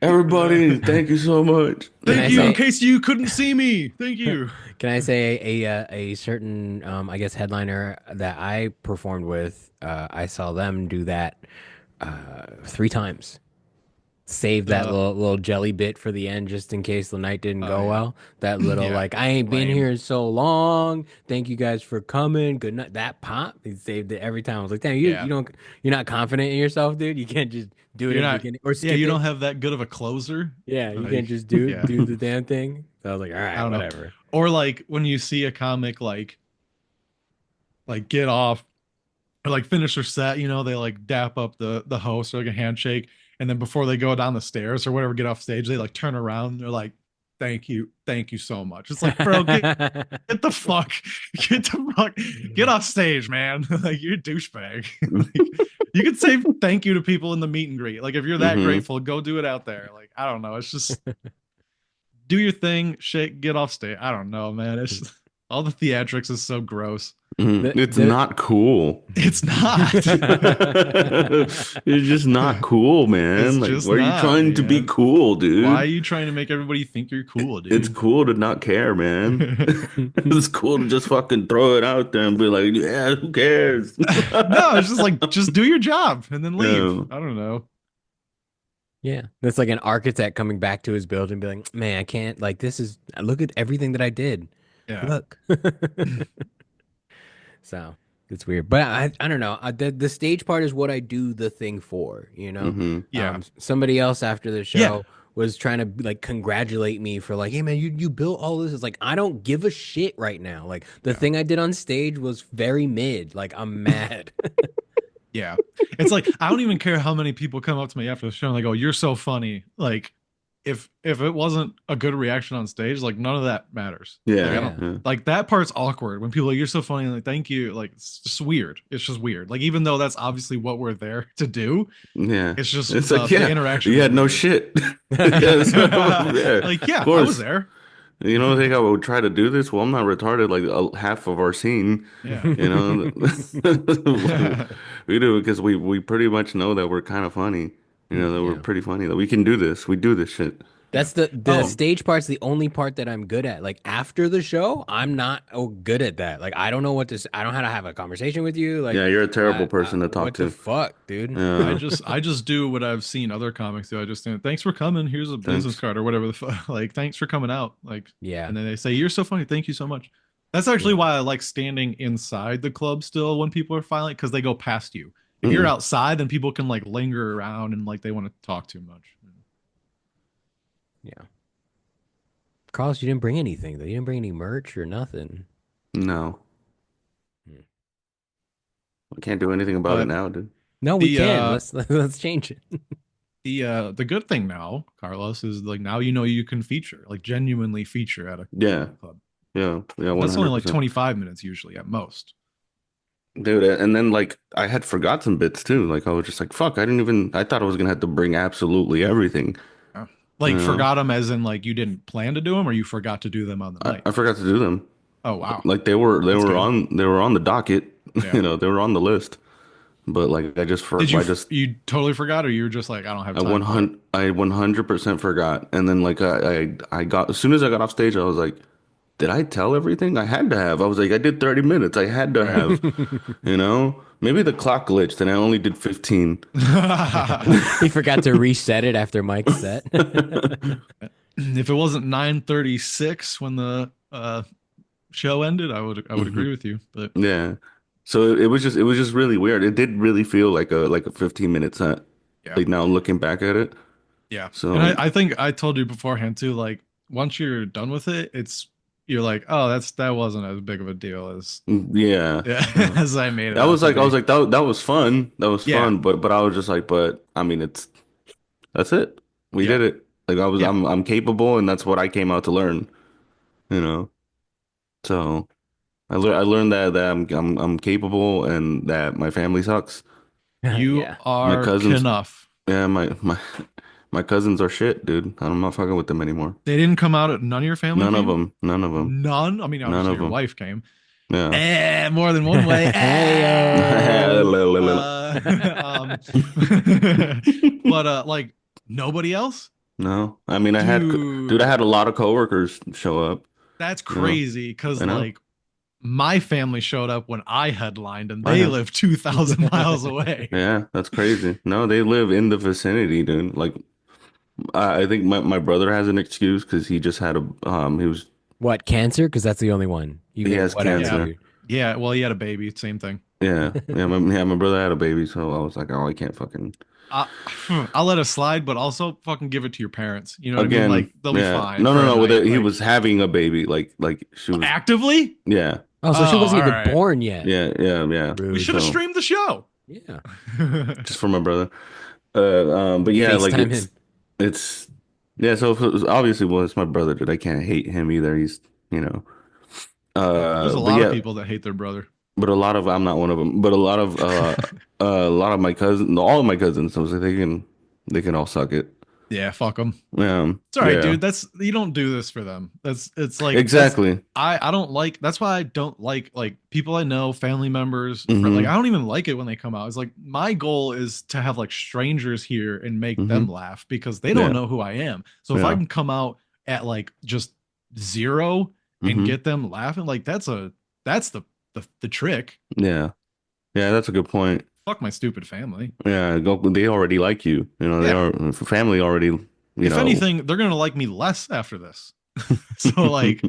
[SPEAKER 1] Everybody, thank you so much.
[SPEAKER 2] Thank you. In case you couldn't see me, thank you.
[SPEAKER 3] Can I say a certain I guess headliner that I performed with? I saw them do that 3 times. Save that little jelly bit for the end just in case the night didn't go well. That little like I ain't been here so long. Thank you guys for coming. Good night. That pop, he saved it every time. I was like, damn, you're not confident in yourself, dude. You can't just do it in the beginning or skip
[SPEAKER 2] you
[SPEAKER 3] it.
[SPEAKER 2] don't have that good of a closer.
[SPEAKER 3] Yeah, you can't just do the damn thing. So I was like, all right, whatever.
[SPEAKER 2] Know. Or like when you see a comic like get off or like finish their set, you know, they like dap up the host or like a handshake. And then before they go down the stairs or whatever, get off stage, they like turn around. And they're like, thank you so much. It's like, bro, get the fuck, get off stage, man. Like you're a douchebag. Like, you could say thank you to people in the meet and greet. Like if you're that grateful, go do it out there. Like, I don't know. It's just do your thing, shake, get off stage. I don't know, man. It's just, all the theatrics is so gross.
[SPEAKER 1] It's not cool.
[SPEAKER 2] It's not.
[SPEAKER 1] It's just not cool, man. Like, why are you trying to be cool, dude?
[SPEAKER 2] Why are you trying to make everybody think you're cool, dude?
[SPEAKER 1] It's cool to not care, man. It's cool to just fucking throw it out there and be like, yeah, who cares?
[SPEAKER 2] No, it's just like, just do your job and then leave.
[SPEAKER 1] Yeah.
[SPEAKER 2] I don't know.
[SPEAKER 3] Yeah, that's like an architect coming back to his building and be like, man, I can't, like, look at everything that I did.
[SPEAKER 2] Yeah.
[SPEAKER 3] Look. So it's weird, but I don't know. The stage part is what I do the thing for, you know?
[SPEAKER 2] Yeah.
[SPEAKER 3] Somebody else after the show was trying to like congratulate me for like, hey man, you built all this. It's like, I don't give a shit right now. Like the thing I did on stage was very mid. Like I'm mad.
[SPEAKER 2] Yeah. It's like, I don't even care how many people come up to me after the show and they go, you're so funny. Like if it wasn't a good reaction on stage, like none of that matters. Like that part's awkward when people are like, you're so funny, like thank you. Like it's just weird. It's just weird. Like even though that's obviously what we're there to do.
[SPEAKER 1] Yeah.
[SPEAKER 2] It's just
[SPEAKER 1] like
[SPEAKER 2] the interaction.
[SPEAKER 1] You had no shit.
[SPEAKER 2] Like I was there.
[SPEAKER 1] You know, think I would try to do this? Well, I'm not retarded like half of our scene.
[SPEAKER 2] Yeah.
[SPEAKER 1] You know, we do it because we pretty much know that we're kind of funny. You know, that we're pretty funny, that we can do this. We do this shit.
[SPEAKER 3] That's the stage part's the only part that I'm good at. Like after the show, I'm not good at that. Like I don't know I don't know how to have a conversation with you. Like
[SPEAKER 1] you're a terrible person to talk to.
[SPEAKER 3] What the fuck, dude?
[SPEAKER 1] Yeah.
[SPEAKER 2] I just do what I've seen other comics do. I just think, thanks for coming. Here's a business card or whatever the fuck. Like thanks for coming out. Like and then they say you're so funny. Thank you so much. That's actually why I like standing inside the club still when people are filing, because they go past you. If you're outside, then people can like linger around and like they want to talk too much.
[SPEAKER 3] Yeah. Carlos, you didn't bring anything though. You didn't bring any merch or nothing.
[SPEAKER 1] No. I can't do anything about it now, dude.
[SPEAKER 3] No, we can. Let's change it.
[SPEAKER 2] The good thing now, Carlos, is like now you can feature, like genuinely feature at a club.
[SPEAKER 1] Yeah. 100%.
[SPEAKER 2] That's only like 25 minutes usually at most.
[SPEAKER 1] Dude, and then like I had forgot some bits too. Like I was just like, fuck, I thought I was gonna have to bring absolutely everything.
[SPEAKER 2] Like forgot them as in like you didn't plan to do them, or you forgot to do them on the night?
[SPEAKER 1] I forgot to do them.
[SPEAKER 2] Oh wow.
[SPEAKER 1] Like they were on the docket. Yeah. You know, they were on the list. But like I just
[SPEAKER 2] you totally forgot, or you were just like, I don't have time.
[SPEAKER 1] I 100% forgot. And then like I got, as soon as I got off stage, I was like, did I tell everything? I had to have. I was like, I did 30 minutes. I had to have, you know, maybe the clock glitched and I only did 15.
[SPEAKER 3] He forgot to reset it after Mike's set.
[SPEAKER 2] If it wasn't 9:36 when the show ended, I would agree with you. But
[SPEAKER 1] yeah, so it was just really weird. It did really feel like a 15-minute set. Yeah. Like now looking back at it.
[SPEAKER 2] Yeah. So and I think I told you beforehand too. Like once you're done with it, you're like, oh, that wasn't as big of a deal as as I made it.
[SPEAKER 1] I was like that was fun. That was fun. But I was just like, but I mean, that's it. We did it. Like I'm capable, and that's what I came out to learn. You know, so I learned that I'm capable and that my family sucks.
[SPEAKER 2] You are my cousins enough.
[SPEAKER 1] Yeah, my cousins are shit, dude. I'm not fucking with them anymore.
[SPEAKER 2] They didn't come out at none of your family?
[SPEAKER 1] None of them.
[SPEAKER 2] None? I mean, obviously your wife came.
[SPEAKER 1] Yeah.
[SPEAKER 2] More than one way. But like nobody else?
[SPEAKER 1] No, I mean, dude, I
[SPEAKER 2] Dude,
[SPEAKER 1] had a lot of coworkers show up.
[SPEAKER 2] that's
[SPEAKER 1] You know,
[SPEAKER 2] crazy because
[SPEAKER 1] I know.
[SPEAKER 2] like my family showed up when I headlined and
[SPEAKER 1] I
[SPEAKER 2] they
[SPEAKER 1] know.
[SPEAKER 2] live 2,000 miles away.
[SPEAKER 1] Yeah, that's crazy. No, they live in the vicinity, dude. Like, I think my brother has an excuse because he just had he was
[SPEAKER 3] What, cancer? Because that's the only one. You
[SPEAKER 1] he
[SPEAKER 3] get
[SPEAKER 1] has
[SPEAKER 3] whatever,
[SPEAKER 2] Yeah.
[SPEAKER 1] cancer.
[SPEAKER 3] dude.
[SPEAKER 2] Yeah. Well, he had a baby. Same thing.
[SPEAKER 1] Yeah, my brother had a baby, so I was like, oh, I can't fucking
[SPEAKER 2] I, I'll let it slide, but also fucking give it to your parents. You know what I mean?
[SPEAKER 1] again.
[SPEAKER 2] Like they'll be
[SPEAKER 1] Yeah,
[SPEAKER 2] fine
[SPEAKER 1] no, no,
[SPEAKER 2] for a
[SPEAKER 1] no.
[SPEAKER 2] night.
[SPEAKER 1] He
[SPEAKER 2] Like
[SPEAKER 1] was having a baby, like she was.
[SPEAKER 2] actively?
[SPEAKER 1] Yeah,
[SPEAKER 3] Oh,
[SPEAKER 2] Oh,
[SPEAKER 3] so she wasn't
[SPEAKER 2] all
[SPEAKER 3] even
[SPEAKER 2] right.
[SPEAKER 3] born yet.
[SPEAKER 1] yeah.
[SPEAKER 2] We
[SPEAKER 3] Rude.
[SPEAKER 2] should have
[SPEAKER 1] So
[SPEAKER 2] streamed the show.
[SPEAKER 3] Yeah.
[SPEAKER 1] just for my brother. But yeah, like
[SPEAKER 3] FaceTime him.
[SPEAKER 1] it's yeah. So if it was, obviously, well, it's my brother, dude. I can't hate him either. He's you know.
[SPEAKER 2] There's a
[SPEAKER 1] But
[SPEAKER 2] lot of
[SPEAKER 1] yeah,
[SPEAKER 2] people that hate their brother.
[SPEAKER 1] but a lot of I'm not one of them. But a lot of my cousins, all of my cousins, I was like, they can all suck it.
[SPEAKER 2] Yeah, fuck them.
[SPEAKER 1] Yeah,
[SPEAKER 2] It's all right,
[SPEAKER 1] yeah,
[SPEAKER 2] dude. That's you don't do this for them. That's it's like that's
[SPEAKER 1] exactly.
[SPEAKER 2] I don't like that's why I don't like people I know, family members, like I
[SPEAKER 1] Hmm.
[SPEAKER 2] don't even like it when they come out. It's like my goal is to have like strangers here and make them
[SPEAKER 1] Hmm.
[SPEAKER 2] laugh because they don't
[SPEAKER 1] Yeah,
[SPEAKER 2] know who I am. So if I
[SPEAKER 1] yeah.
[SPEAKER 2] can come out at like just zero and
[SPEAKER 1] Hmm.
[SPEAKER 2] get them laughing, like that's the trick.
[SPEAKER 1] Yeah, yeah. That's a good point.
[SPEAKER 2] Fuck my stupid family.
[SPEAKER 1] Yeah, they already like you. You know, they
[SPEAKER 2] Yeah.
[SPEAKER 1] are family already. You
[SPEAKER 2] If
[SPEAKER 1] know.
[SPEAKER 2] anything, they're gonna like me less after this. So like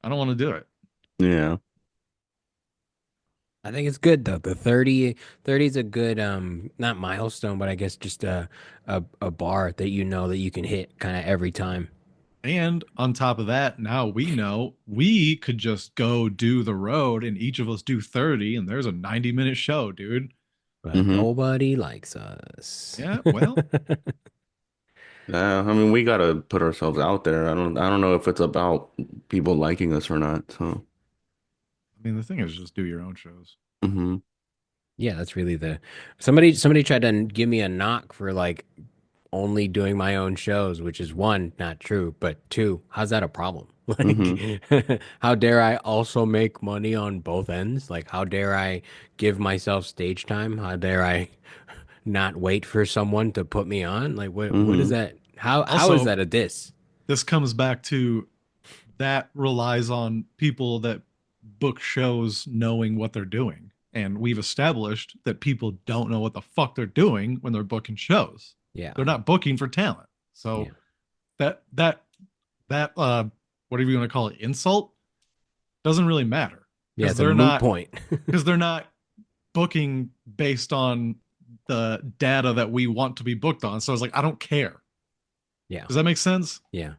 [SPEAKER 2] I don't want to do it.
[SPEAKER 1] Yeah.
[SPEAKER 3] I think it's good though. The 30 is a good not milestone, but I guess just a bar that you know that you can hit kind of every time.
[SPEAKER 2] And on top of that, now we know we could just go do the road and each of us do 30 and there's a 90-minute show, dude.
[SPEAKER 3] But
[SPEAKER 1] Hmm.
[SPEAKER 3] nobody likes us.
[SPEAKER 2] Yeah, well,
[SPEAKER 1] Yeah. I mean, we gotta put ourselves out there. I don't know if it's about people liking us or not. So.
[SPEAKER 2] I mean, the thing is just do your own shows.
[SPEAKER 1] Hmm.
[SPEAKER 3] Yeah, that's really the somebody tried to give me a knock for like only doing my own shows, which is one, not true, but two, how's that a problem?
[SPEAKER 1] Hmm.
[SPEAKER 3] Like, how dare I also make money on both ends? Like, how dare I give myself stage time? How dare I not wait for someone to put me on? Like, what is
[SPEAKER 1] Hmm.
[SPEAKER 3] that? How is
[SPEAKER 2] Also,
[SPEAKER 3] that a diss?
[SPEAKER 2] this comes back to that relies on people that book shows knowing what they're doing. And we've established that people don't know what the fuck they're doing when they're booking shows.
[SPEAKER 3] Yeah,
[SPEAKER 2] They're not booking for talent.
[SPEAKER 3] yeah,
[SPEAKER 2] So that that that whatever you want to call it, insult doesn't really matter
[SPEAKER 3] yeah.
[SPEAKER 2] because
[SPEAKER 3] It's a moot
[SPEAKER 2] they're
[SPEAKER 3] point.
[SPEAKER 2] not booking based on the data that we want to be booked on. So it's like I don't care.
[SPEAKER 3] Yeah,
[SPEAKER 2] Does that make sense?
[SPEAKER 3] yeah.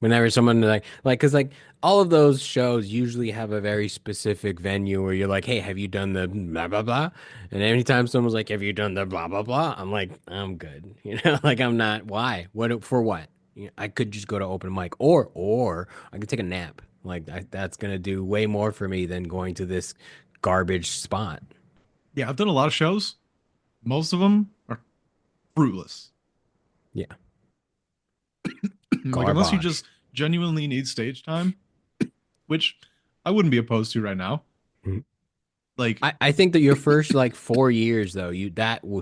[SPEAKER 3] Whenever someone because like all of those shows usually have a very specific venue where you're like, hey, have you done the blah blah blah? And anytime someone's like, have you done the blah blah blah? I'm like, I'm good. Like I'm not. Why? What for? What? I could just go to open mic, or I could take a nap. Like that's gonna do way more for me than going to this garbage spot.
[SPEAKER 2] Yeah, I've done a lot of shows. Most of them are fruitless.
[SPEAKER 3] Yeah,
[SPEAKER 2] Like unless you
[SPEAKER 3] garbage.
[SPEAKER 2] just genuinely need stage time, which I wouldn't be opposed to right now. Like,
[SPEAKER 3] I think that your first like 4 years though,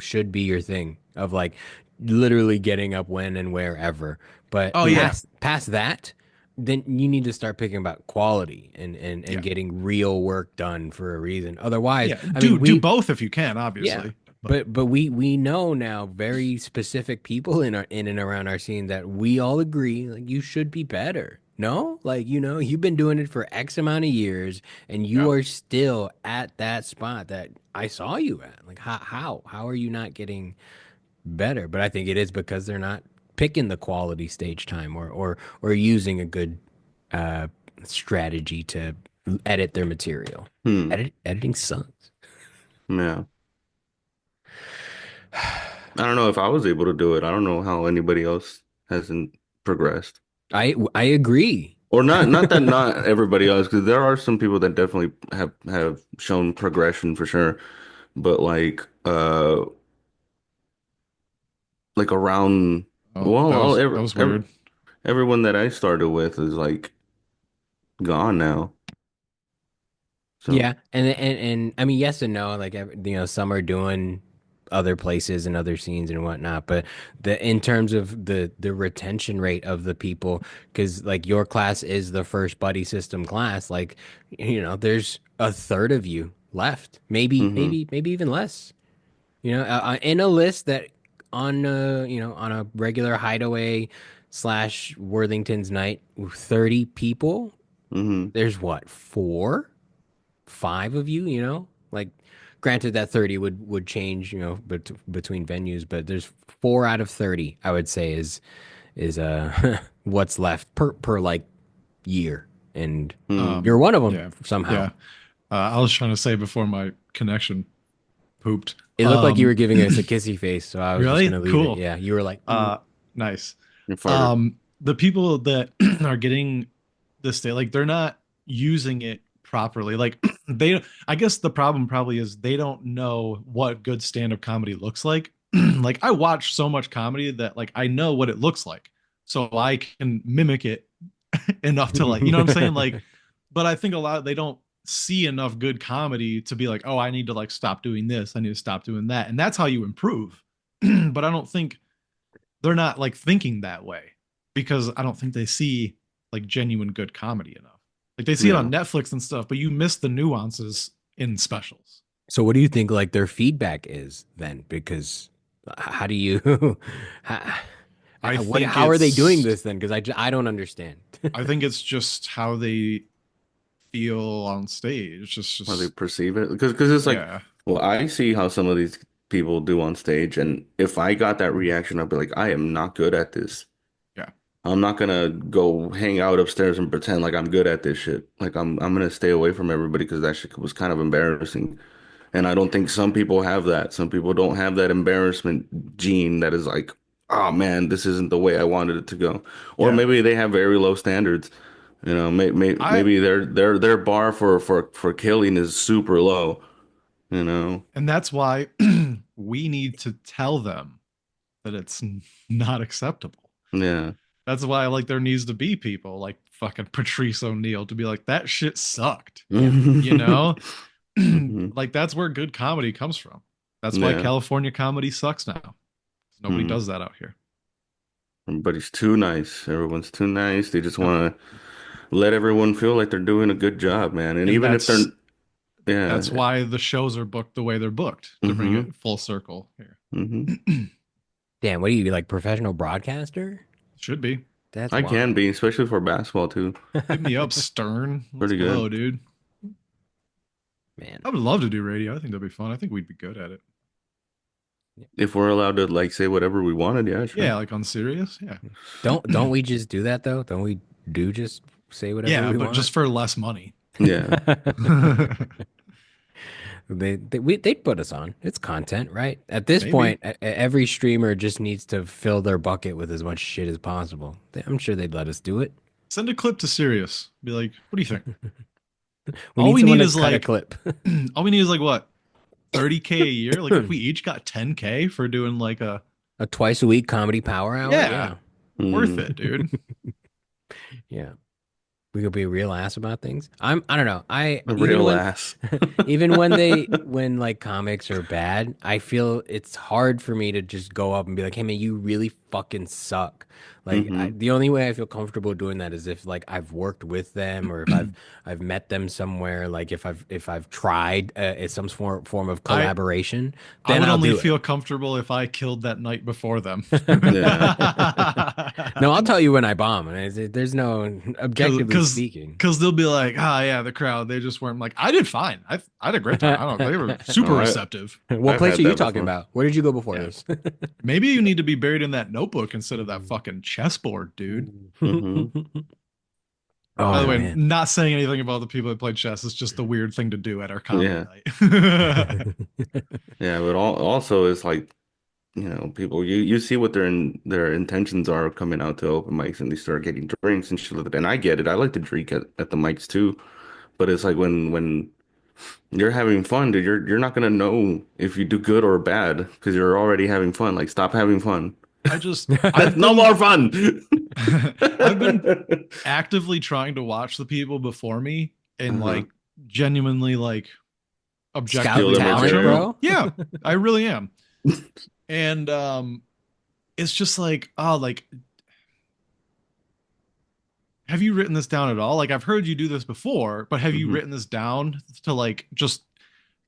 [SPEAKER 3] should be your thing of like literally getting up when and wherever. But
[SPEAKER 2] oh yeah,
[SPEAKER 3] past that, then you need to start picking about quality and
[SPEAKER 2] yeah,
[SPEAKER 3] getting real work done for a reason. Otherwise,
[SPEAKER 2] yeah.
[SPEAKER 3] I mean
[SPEAKER 2] Do both if you can,
[SPEAKER 3] yeah.
[SPEAKER 2] obviously. But
[SPEAKER 3] But we know now very specific people in and around our scene that we all agree like you should be better. No? Like you've been doing it for X amount of years and you
[SPEAKER 2] yeah,
[SPEAKER 3] are still at that spot that I saw you at. Like how are you not getting better? But I think it is because they're not picking the quality stage time or using a good uh strategy to edit their material.
[SPEAKER 1] Hmm.
[SPEAKER 3] Editing sucks.
[SPEAKER 1] Yeah. I don't know if I was able to do it. I don't know how anybody else hasn't progressed.
[SPEAKER 3] I agree.
[SPEAKER 1] Or not that not everybody else, because there are some people that definitely have shown progression for sure. But like around
[SPEAKER 2] oh,
[SPEAKER 1] well,
[SPEAKER 2] that was weird.
[SPEAKER 1] everyone that I started with is like gone now. So
[SPEAKER 3] Yeah, and I mean yes and no. Like some are doing other places and other scenes and whatnot. But in terms of the retention rate of the people, because like your class is the first buddy system class, like there's a third of you left, maybe
[SPEAKER 1] Mm-hmm.
[SPEAKER 3] maybe even less. In a list that on on a regular Hideaway / Worthington's night, 30 people.
[SPEAKER 1] Mm-hmm.
[SPEAKER 3] There's what, 4, 5 of you, like granted that 30 would change, between venues, but there's 4 out of 30, I would say is what's left per like year. And you're one of them
[SPEAKER 2] Yeah.
[SPEAKER 3] somehow.
[SPEAKER 2] Yeah. I was trying to say before my connection pooped.
[SPEAKER 3] It looked like you were giving us a kissy face, so I was
[SPEAKER 2] Really?
[SPEAKER 3] just gonna leave
[SPEAKER 2] Cool.
[SPEAKER 3] it. Yeah, you were like,
[SPEAKER 2] Nice.
[SPEAKER 1] You farted.
[SPEAKER 2] The people that are getting this day, like they're not using it properly. Like I guess the problem probably is they don't know what good stand-up comedy looks like. Like I watch so much comedy that like I know what it looks like. So I can mimic it enough to like, you know what I'm saying? Like, but I think they don't see enough good comedy to be like, oh, I need to like stop doing this. I need to stop doing that. And that's how you improve. But I don't think they're not like thinking that way because I don't think they see like genuine good comedy enough. Like they see it on Netflix and stuff, but you miss the nuances in specials.
[SPEAKER 3] so what do you think like their feedback is then? Because how do you how, how are they doing this then? Because I don't understand.
[SPEAKER 2] I think it's just how they feel on stage. It's just
[SPEAKER 1] How they perceive it, because it's like,
[SPEAKER 2] yeah.
[SPEAKER 1] well, I see how some of these people do on stage, and if I got that reaction, I'd be like, I am not good at this.
[SPEAKER 2] Yeah.
[SPEAKER 1] I'm not gonna go hang out upstairs and pretend like I'm good at this shit. Like I'm gonna stay away from everybody because that shit was kind of embarrassing. And I don't think some people have that. Some people don't have that embarrassment gene that is like, oh man, this isn't the way I wanted it to go. Or
[SPEAKER 2] Yeah.
[SPEAKER 1] maybe they have very low standards. Maybe their bar for killing is super low.
[SPEAKER 2] And that's why we need to tell them that it's not acceptable.
[SPEAKER 1] Yeah.
[SPEAKER 2] That's why like there needs to be people like fucking Patrice O'Neill to be like that shit sucked.
[SPEAKER 1] Mhm.
[SPEAKER 2] Like that's where good comedy comes from. That's why
[SPEAKER 1] Yeah.
[SPEAKER 2] California comedy sucks now. Nobody
[SPEAKER 1] Mhm.
[SPEAKER 2] does that out here.
[SPEAKER 1] Everybody's too nice. Everyone's too nice. They just want to let everyone feel like they're doing a good job, man. And even if they're, yeah.
[SPEAKER 2] That's why the shows are booked the way they're booked to bring
[SPEAKER 1] Mhm.
[SPEAKER 2] it full circle here.
[SPEAKER 1] Mhm.
[SPEAKER 3] Damn, what are you like, professional broadcaster?
[SPEAKER 2] Should be.
[SPEAKER 3] That's
[SPEAKER 1] I
[SPEAKER 3] wild.
[SPEAKER 1] can be, especially for basketball too.
[SPEAKER 2] Hit me up, Stern. Let's
[SPEAKER 1] Pretty
[SPEAKER 2] go,
[SPEAKER 1] good.
[SPEAKER 2] dude.
[SPEAKER 3] Man.
[SPEAKER 2] I would love to do radio. I think that'd be fun. I think we'd be good at it.
[SPEAKER 1] If we're allowed to like say whatever we wanted, yeah, sure.
[SPEAKER 2] Yeah, like on Sirius. Yeah.
[SPEAKER 3] Don't we just do that though? Don't we just say whatever
[SPEAKER 2] Yeah,
[SPEAKER 3] we
[SPEAKER 2] but
[SPEAKER 3] want?
[SPEAKER 2] just for less money.
[SPEAKER 1] Yeah.
[SPEAKER 3] They'd put us on. It's content, right? At this
[SPEAKER 2] Maybe.
[SPEAKER 3] point, every streamer just needs to fill their bucket with as much shit as possible. I'm sure they'd let us do it.
[SPEAKER 2] Send a clip to Sirius. Be like, what do you think?
[SPEAKER 3] We
[SPEAKER 2] All we
[SPEAKER 3] someone
[SPEAKER 2] need
[SPEAKER 3] to
[SPEAKER 2] is
[SPEAKER 3] cut a
[SPEAKER 2] like
[SPEAKER 3] clip.
[SPEAKER 2] all we need is like what? 30K a year? Like if we each got 10K for doing like a
[SPEAKER 3] twice a week comedy power hour.
[SPEAKER 2] Yeah. worth
[SPEAKER 1] Mm.
[SPEAKER 2] it, dude.
[SPEAKER 3] Yeah. We could be a real ass about things. I don't know.
[SPEAKER 1] A real ass.
[SPEAKER 3] Even when like comics are bad, I feel it's hard for me to just go up and be like, "Hey man, you really fucking suck." Like the only way I feel comfortable doing that is if like I've worked with them or if I've met them somewhere. Like if I've tried some form of collaboration, then
[SPEAKER 2] I would
[SPEAKER 3] I'll
[SPEAKER 2] only
[SPEAKER 3] do it.
[SPEAKER 2] feel comfortable if I killed that night before them.
[SPEAKER 3] No, I'll tell you when I bomb. And there's no objectively speaking.
[SPEAKER 2] Because they'll be like, yeah, the crowd, they just weren't like, I did fine. I had a great time. I don't know. They were super receptive.
[SPEAKER 3] What
[SPEAKER 1] I've
[SPEAKER 3] place
[SPEAKER 1] had
[SPEAKER 3] are you
[SPEAKER 1] that
[SPEAKER 3] talking
[SPEAKER 1] before.
[SPEAKER 3] about? Where did you go before
[SPEAKER 2] Yeah.
[SPEAKER 3] this?
[SPEAKER 2] Maybe you need to be buried in that notebook instead of that fucking chessboard, dude.
[SPEAKER 1] Mhm.
[SPEAKER 3] Oh,
[SPEAKER 2] By the way,
[SPEAKER 3] man.
[SPEAKER 2] not saying anything about the people that played chess. It's just a weird thing to do at our comedy
[SPEAKER 1] Yeah.
[SPEAKER 2] night.
[SPEAKER 1] Yeah, but also it's like, people you see what their intentions are coming out to open mics, and they start getting drinks and shit like that. And I get it. I like to drink at the mics too. But it's like when you're having fun, dude, you're not gonna know if you do good or bad because you're already having fun. Like, stop having fun.
[SPEAKER 2] I've
[SPEAKER 1] No more fun.
[SPEAKER 2] I've been actively trying to watch the people before me and like genuinely like objectively
[SPEAKER 3] Scout
[SPEAKER 2] watch
[SPEAKER 1] talent,
[SPEAKER 2] them.
[SPEAKER 3] bro.
[SPEAKER 2] Yeah, I really am. And it's just like, oh, like, have you written this down at all? Like, I've heard you do this before, but have you
[SPEAKER 1] Hmm.
[SPEAKER 2] written this down to like just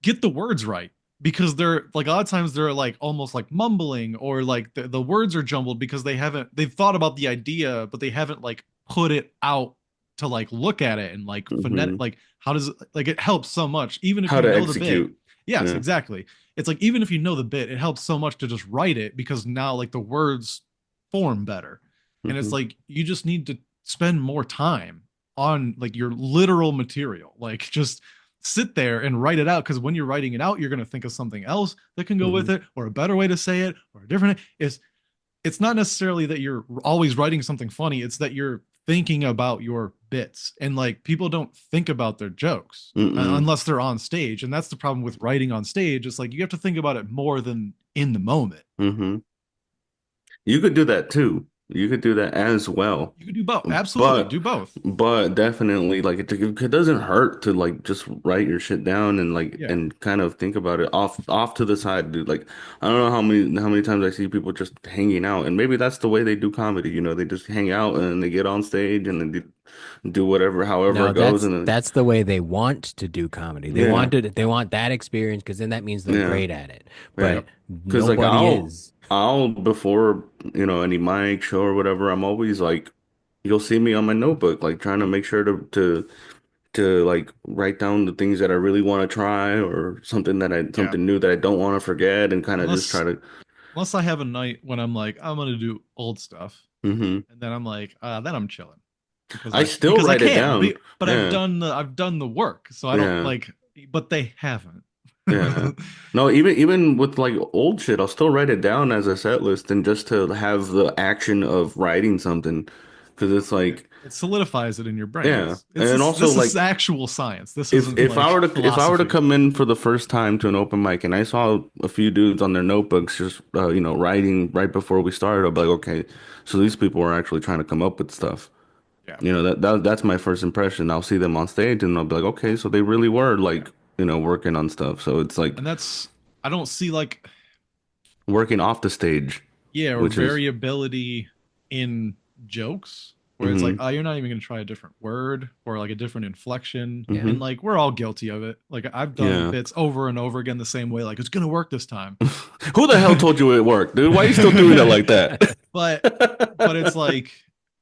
[SPEAKER 2] get the words right? Because they're like a lot of times they're like almost like mumbling, or like the words are jumbled because they've thought about the idea, but they haven't like put it out to like look at it and like phonetic,
[SPEAKER 1] Hmm.
[SPEAKER 2] like how does it, like it helps so much even if
[SPEAKER 1] How
[SPEAKER 2] you
[SPEAKER 1] to
[SPEAKER 2] know the bit.
[SPEAKER 1] execute.
[SPEAKER 2] Yes,
[SPEAKER 1] Yeah.
[SPEAKER 2] exactly. It's like even if you know the bit, it helps so much to just write it because now like the words form better. And it's
[SPEAKER 1] Hmm.
[SPEAKER 2] like you just need to spend more time on like your literal material. Like just sit there and write it out, because when you're writing it out, you're going to think of something else that can go
[SPEAKER 1] Hmm.
[SPEAKER 2] with it, or a better way to say it, or a different. It's not necessarily that you're always writing something funny, it's that you're thinking about your bits. And like people don't think about their jokes
[SPEAKER 1] Mm-mm.
[SPEAKER 2] unless they're on stage, and that's the problem with writing on stage. It's like you have to think about it more than in the moment.
[SPEAKER 1] Hmm. You could do that too. You could do that as well.
[SPEAKER 2] You can do both, absolutely
[SPEAKER 1] But
[SPEAKER 2] do both.
[SPEAKER 1] but definitely like it doesn't hurt to like just write your shit down and like
[SPEAKER 2] Yeah.
[SPEAKER 1] and kind of think about it off to the side, dude. Like I don't know how many times I see people just hanging out, and maybe that's the way they do comedy, they just hang out and they get on stage and then do whatever however
[SPEAKER 3] No,
[SPEAKER 1] it goes
[SPEAKER 3] that's
[SPEAKER 1] and then
[SPEAKER 3] that's the way they want to do comedy.
[SPEAKER 1] yeah.
[SPEAKER 3] They want that experience because then that means they're
[SPEAKER 1] Yeah.
[SPEAKER 3] great at it.
[SPEAKER 1] Yeah.
[SPEAKER 3] But
[SPEAKER 2] Yep.
[SPEAKER 1] Because like
[SPEAKER 3] nobody is.
[SPEAKER 1] I'll before any mic show or whatever, I'm always like you'll see me on my notebook like trying to make sure to like write down the things that I really want to try or
[SPEAKER 2] Yeah.
[SPEAKER 1] something new that I don't want to forget and kind of just try
[SPEAKER 2] Unless
[SPEAKER 1] to
[SPEAKER 2] unless I have a night when I'm like, I'm gonna do old stuff,
[SPEAKER 1] hmm.
[SPEAKER 2] and then I'm like, then I'm chilling
[SPEAKER 1] I still
[SPEAKER 2] because I
[SPEAKER 1] write it
[SPEAKER 2] can.
[SPEAKER 1] down.
[SPEAKER 2] But
[SPEAKER 1] Yeah.
[SPEAKER 2] I've done the work, so I don't
[SPEAKER 1] Yeah.
[SPEAKER 2] like. But they haven't.
[SPEAKER 1] Yeah. No, even with like old shit, I'll still write it down as a set list and just to have the action of writing something because it's like
[SPEAKER 2] It solidifies it in your brain.
[SPEAKER 1] yeah.
[SPEAKER 2] It's
[SPEAKER 1] And also
[SPEAKER 2] this is
[SPEAKER 1] like
[SPEAKER 2] actual science. This
[SPEAKER 1] if
[SPEAKER 2] isn't
[SPEAKER 1] if
[SPEAKER 2] like
[SPEAKER 1] I were to if I were to
[SPEAKER 2] philosophy.
[SPEAKER 1] come in for the first time to an open mic and I saw a few dudes on their notebooks just writing right before we started, I'll be like, okay, so these people are actually trying to come up with stuff.
[SPEAKER 2] Yeah,
[SPEAKER 1] That's my first impression. I'll see them on stage and I'll be like, okay, so they really were
[SPEAKER 2] yeah,
[SPEAKER 1] like, working on stuff. So it's like
[SPEAKER 2] and that's I don't see like
[SPEAKER 1] working off the stage,
[SPEAKER 2] yeah, or
[SPEAKER 1] which is
[SPEAKER 2] variability in jokes where it's like,
[SPEAKER 1] hmm.
[SPEAKER 2] oh, you're not even going to try a different word or like a different inflection.
[SPEAKER 3] Yeah.
[SPEAKER 2] And
[SPEAKER 1] Hmm.
[SPEAKER 2] like, we're all guilty of it. Like, I've done
[SPEAKER 1] Yeah.
[SPEAKER 2] bits over and over again the same way, like, it's going to work this time.
[SPEAKER 1] Who the hell told you it worked, dude? Why are you still doing it like that?
[SPEAKER 2] but, but it's like,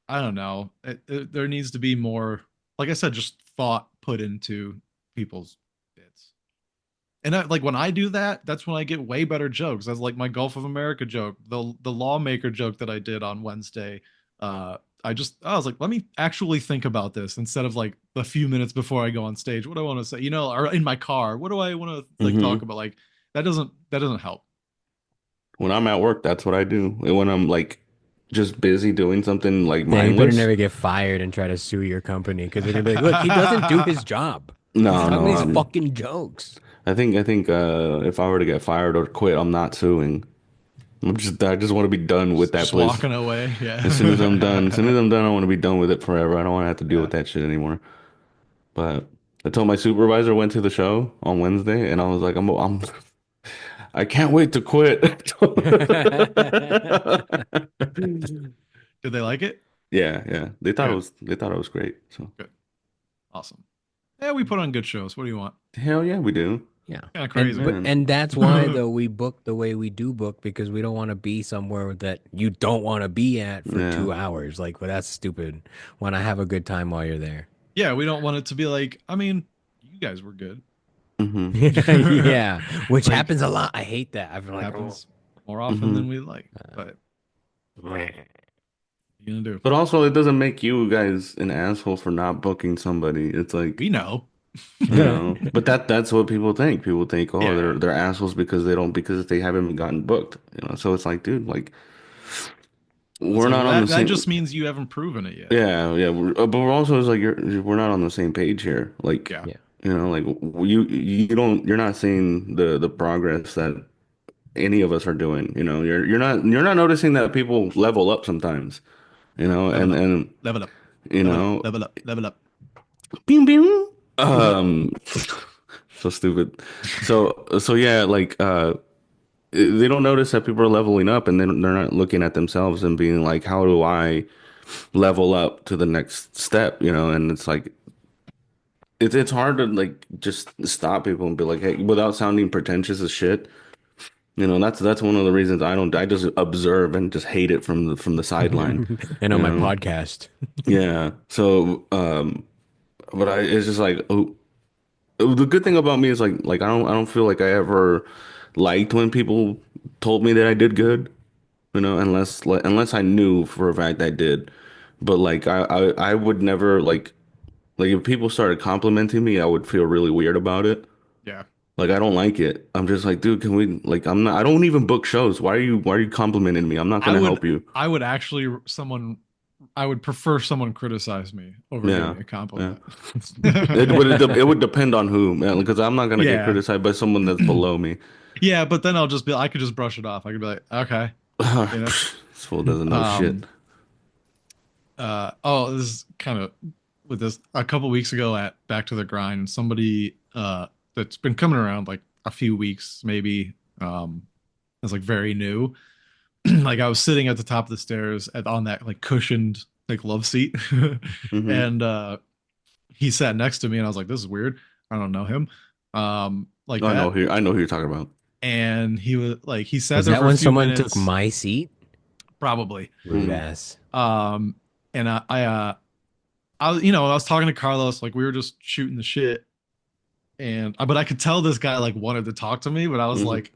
[SPEAKER 2] I don't know. There needs to be more, like I said, just thought put into people's bits. And like when I do that, that's when I get way better jokes. That's like my Gulf of America joke, the lawmaker joke that I did on Wednesday. Uh, I was like, let me actually think about this instead of like the few minutes before I go on stage. What do I want to say, or in my car? What do I want to like talk
[SPEAKER 1] Hmm.
[SPEAKER 2] about? Like that doesn't help.
[SPEAKER 1] When I'm at work, that's what I do. And when I'm like just busy doing something like
[SPEAKER 3] Yeah, you better
[SPEAKER 1] mindless.
[SPEAKER 3] never get fired and try to sue your company because they're gonna be like, look, he doesn't do his job. He's
[SPEAKER 1] No,
[SPEAKER 3] talking
[SPEAKER 1] no,
[SPEAKER 3] these fucking jokes.
[SPEAKER 1] I think if I were to get fired or quit, I'm not suing. I just want to be done with that
[SPEAKER 2] Just
[SPEAKER 1] place.
[SPEAKER 2] walking away.
[SPEAKER 1] As soon as I'm done, as soon
[SPEAKER 2] Yeah.
[SPEAKER 1] as I'm done, I want to be done with it forever. I don't want to have to deal
[SPEAKER 2] Yeah.
[SPEAKER 1] with that shit anymore. But I told my supervisor went to the show on Wednesday, and I was like, I can't wait to quit.
[SPEAKER 2] Did they like it?
[SPEAKER 1] Yeah, yeah.
[SPEAKER 2] Good.
[SPEAKER 1] They thought it was great. So
[SPEAKER 2] Good. Awesome. Yeah, we put on good shows. What do you want?
[SPEAKER 1] hell yeah, we do.
[SPEAKER 3] Yeah.
[SPEAKER 2] Kind of
[SPEAKER 3] And
[SPEAKER 2] crazy.
[SPEAKER 3] but
[SPEAKER 1] Man.
[SPEAKER 3] and that's why though we book the way we do book because we don't want to be somewhere that you don't want to be at for
[SPEAKER 1] Yeah.
[SPEAKER 3] 2 hours. Like, well, that's stupid. Want to have a good time while you're there.
[SPEAKER 2] Yeah, we don't want it to be like, I mean, you guys were good.
[SPEAKER 1] Hmm.
[SPEAKER 3] Yeah, which
[SPEAKER 2] Like,
[SPEAKER 3] happens a lot. I hate that. I feel like,
[SPEAKER 2] happens more often
[SPEAKER 1] Hmm.
[SPEAKER 2] than we like. But
[SPEAKER 3] oh.
[SPEAKER 2] you gonna do?
[SPEAKER 1] But also, it doesn't make you guys an asshole for not booking somebody. It's like,
[SPEAKER 2] We know.
[SPEAKER 1] but that's what people think. People think, oh,
[SPEAKER 2] Yeah.
[SPEAKER 1] they're assholes because they haven't gotten booked. So it's like, dude, like
[SPEAKER 2] It's
[SPEAKER 1] we're
[SPEAKER 2] like
[SPEAKER 1] not on the
[SPEAKER 2] that
[SPEAKER 1] same.
[SPEAKER 2] just means you haven't proven it yet.
[SPEAKER 1] Yeah, yeah. But we're also it's like we're not on the same page here. Like,
[SPEAKER 2] Yeah.
[SPEAKER 3] Yeah.
[SPEAKER 1] like you're not seeing the progress that any of us are doing. You're not noticing that people level up sometimes.
[SPEAKER 2] Level up.
[SPEAKER 1] And
[SPEAKER 2] Level up.
[SPEAKER 1] you
[SPEAKER 2] Level up.
[SPEAKER 1] know,
[SPEAKER 2] Level up. Level up.
[SPEAKER 1] bing bing. Um, so stupid. So yeah, like they don't notice that people are leveling up, and then they're not looking at themselves and being like, how do I level up to the next step, you know? And it's like it's hard to like just stop people and be like, hey, without sounding pretentious as shit. You know, that's one of the reasons I just observe and just hate it from the sideline.
[SPEAKER 3] And
[SPEAKER 1] You
[SPEAKER 3] on my
[SPEAKER 1] know?
[SPEAKER 3] podcast.
[SPEAKER 1] Yeah. So but it's just like, the good thing about me is like I don't feel like I ever liked when people told me that I did good, you know, unless I knew for a fact I did. But like I would never like if people started complimenting me, I would feel really weird about it.
[SPEAKER 2] Yeah.
[SPEAKER 1] Like I don't like it. I'm just like, dude, can we like I don't even book shows. Why are you complimenting me? I'm not
[SPEAKER 2] I
[SPEAKER 1] gonna
[SPEAKER 2] would
[SPEAKER 1] help you.
[SPEAKER 2] I would actually I would prefer someone criticize me over
[SPEAKER 1] Yeah.
[SPEAKER 2] giving a
[SPEAKER 1] Yeah.
[SPEAKER 2] compliment.
[SPEAKER 1] It would depend on who, man, because I'm not gonna get
[SPEAKER 2] Yeah.
[SPEAKER 1] criticized by someone that's below me.
[SPEAKER 2] Yeah, but then I could just brush it off. I could be like, okay, you know.
[SPEAKER 1] This fool doesn't know shit.
[SPEAKER 2] Um oh, this is kind of with this a couple weeks ago at Back to the Grind, somebody that's been coming around like a few weeks maybe is like very new. Like I was sitting at the top of the stairs on that like cushioned like love seat
[SPEAKER 1] Hmm.
[SPEAKER 2] and he sat next to me and I was like, this is weird. I don't know him. Like that.
[SPEAKER 1] I know who you're talking about.
[SPEAKER 2] And he was like he sat
[SPEAKER 3] Was
[SPEAKER 2] there
[SPEAKER 3] that
[SPEAKER 2] for a
[SPEAKER 3] when
[SPEAKER 2] few
[SPEAKER 3] someone
[SPEAKER 2] minutes,
[SPEAKER 3] took my seat?
[SPEAKER 2] probably.
[SPEAKER 3] Rude
[SPEAKER 1] Mm.
[SPEAKER 3] ass.
[SPEAKER 2] And I was, you know, I was talking to Carlos, like we were just shooting the shit, and but I could tell this guy like wanted to talk to me, but I was
[SPEAKER 1] Mhm.
[SPEAKER 2] like,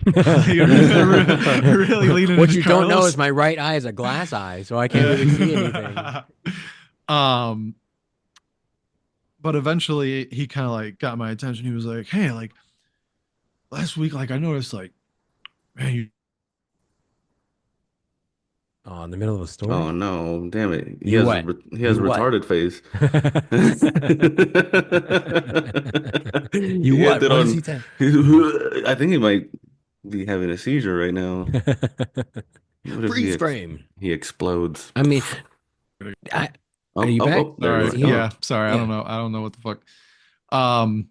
[SPEAKER 2] really leaning
[SPEAKER 3] What
[SPEAKER 2] into
[SPEAKER 3] you don't know
[SPEAKER 2] Carlos.
[SPEAKER 3] is my right eye is a glass eye, so I can't really see anything.
[SPEAKER 2] Um, but eventually he kind of like got my attention. He was like, "Hey, like last week, like I noticed, like, man, you."
[SPEAKER 3] Oh, in the middle of a story.
[SPEAKER 1] Oh no, damn it.
[SPEAKER 3] You what?
[SPEAKER 1] He has
[SPEAKER 3] You what?
[SPEAKER 1] retarded face.
[SPEAKER 3] You
[SPEAKER 1] He
[SPEAKER 3] what?
[SPEAKER 1] ended
[SPEAKER 3] What does
[SPEAKER 1] on
[SPEAKER 3] he say?
[SPEAKER 1] I think he might be having a seizure right now. What if
[SPEAKER 3] Freeze frame.
[SPEAKER 1] he explodes?
[SPEAKER 3] I mean,
[SPEAKER 1] Oh,
[SPEAKER 3] Are you back?
[SPEAKER 1] there
[SPEAKER 2] Sorry,
[SPEAKER 1] it is.
[SPEAKER 2] yeah, sorry,
[SPEAKER 3] Yeah.
[SPEAKER 2] I don't know what the fuck.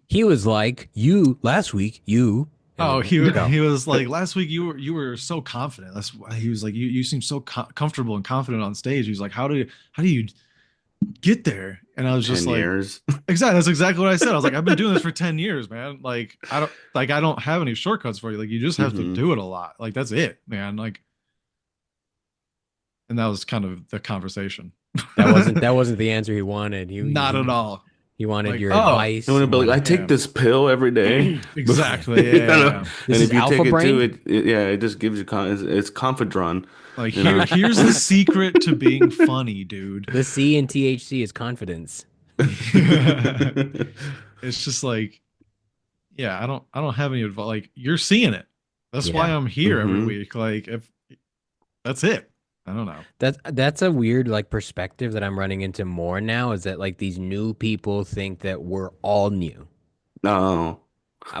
[SPEAKER 3] he was like, "You last week, you."
[SPEAKER 2] Oh,
[SPEAKER 3] And you go.
[SPEAKER 2] he was like last week you were so confident. That's why he was like you seem so comfortable and confident on stage. He was like, how do you get there? And I was just
[SPEAKER 1] 10
[SPEAKER 2] like,
[SPEAKER 1] years.
[SPEAKER 2] exactly, that's exactly what I said. I was like, I've been doing this for 10 years, man. Like I don't have any shortcuts for you. Like you just have to
[SPEAKER 1] Mhm.
[SPEAKER 2] do it a lot. Like that's it, man. Like, and that was kind of the conversation.
[SPEAKER 3] That wasn't the answer he wanted.
[SPEAKER 2] Not at all.
[SPEAKER 3] He wanted
[SPEAKER 2] Like,
[SPEAKER 3] your
[SPEAKER 2] oh,
[SPEAKER 3] advice.
[SPEAKER 1] You want to be like, I
[SPEAKER 3] wanted-
[SPEAKER 1] take
[SPEAKER 2] Yeah.
[SPEAKER 1] this pill every day.
[SPEAKER 2] Exactly.
[SPEAKER 1] You know?
[SPEAKER 2] Yeah.
[SPEAKER 3] This
[SPEAKER 1] And
[SPEAKER 3] is
[SPEAKER 1] if you
[SPEAKER 3] alpha
[SPEAKER 1] take it
[SPEAKER 3] brain?
[SPEAKER 1] too, it just gives you it's Confidron.
[SPEAKER 2] Like
[SPEAKER 1] You know?
[SPEAKER 2] here's the secret to being funny, dude.
[SPEAKER 3] The C in THC is confidence.
[SPEAKER 2] It's just like, yeah, I don't have any advice. Like you're seeing it. That's why
[SPEAKER 3] Yeah.
[SPEAKER 2] I'm here every
[SPEAKER 1] Mhm.
[SPEAKER 2] week. Like if that's it. I don't know.
[SPEAKER 3] That's a weird like perspective that I'm running into more now, is that like these new people think that we're all new.
[SPEAKER 1] No.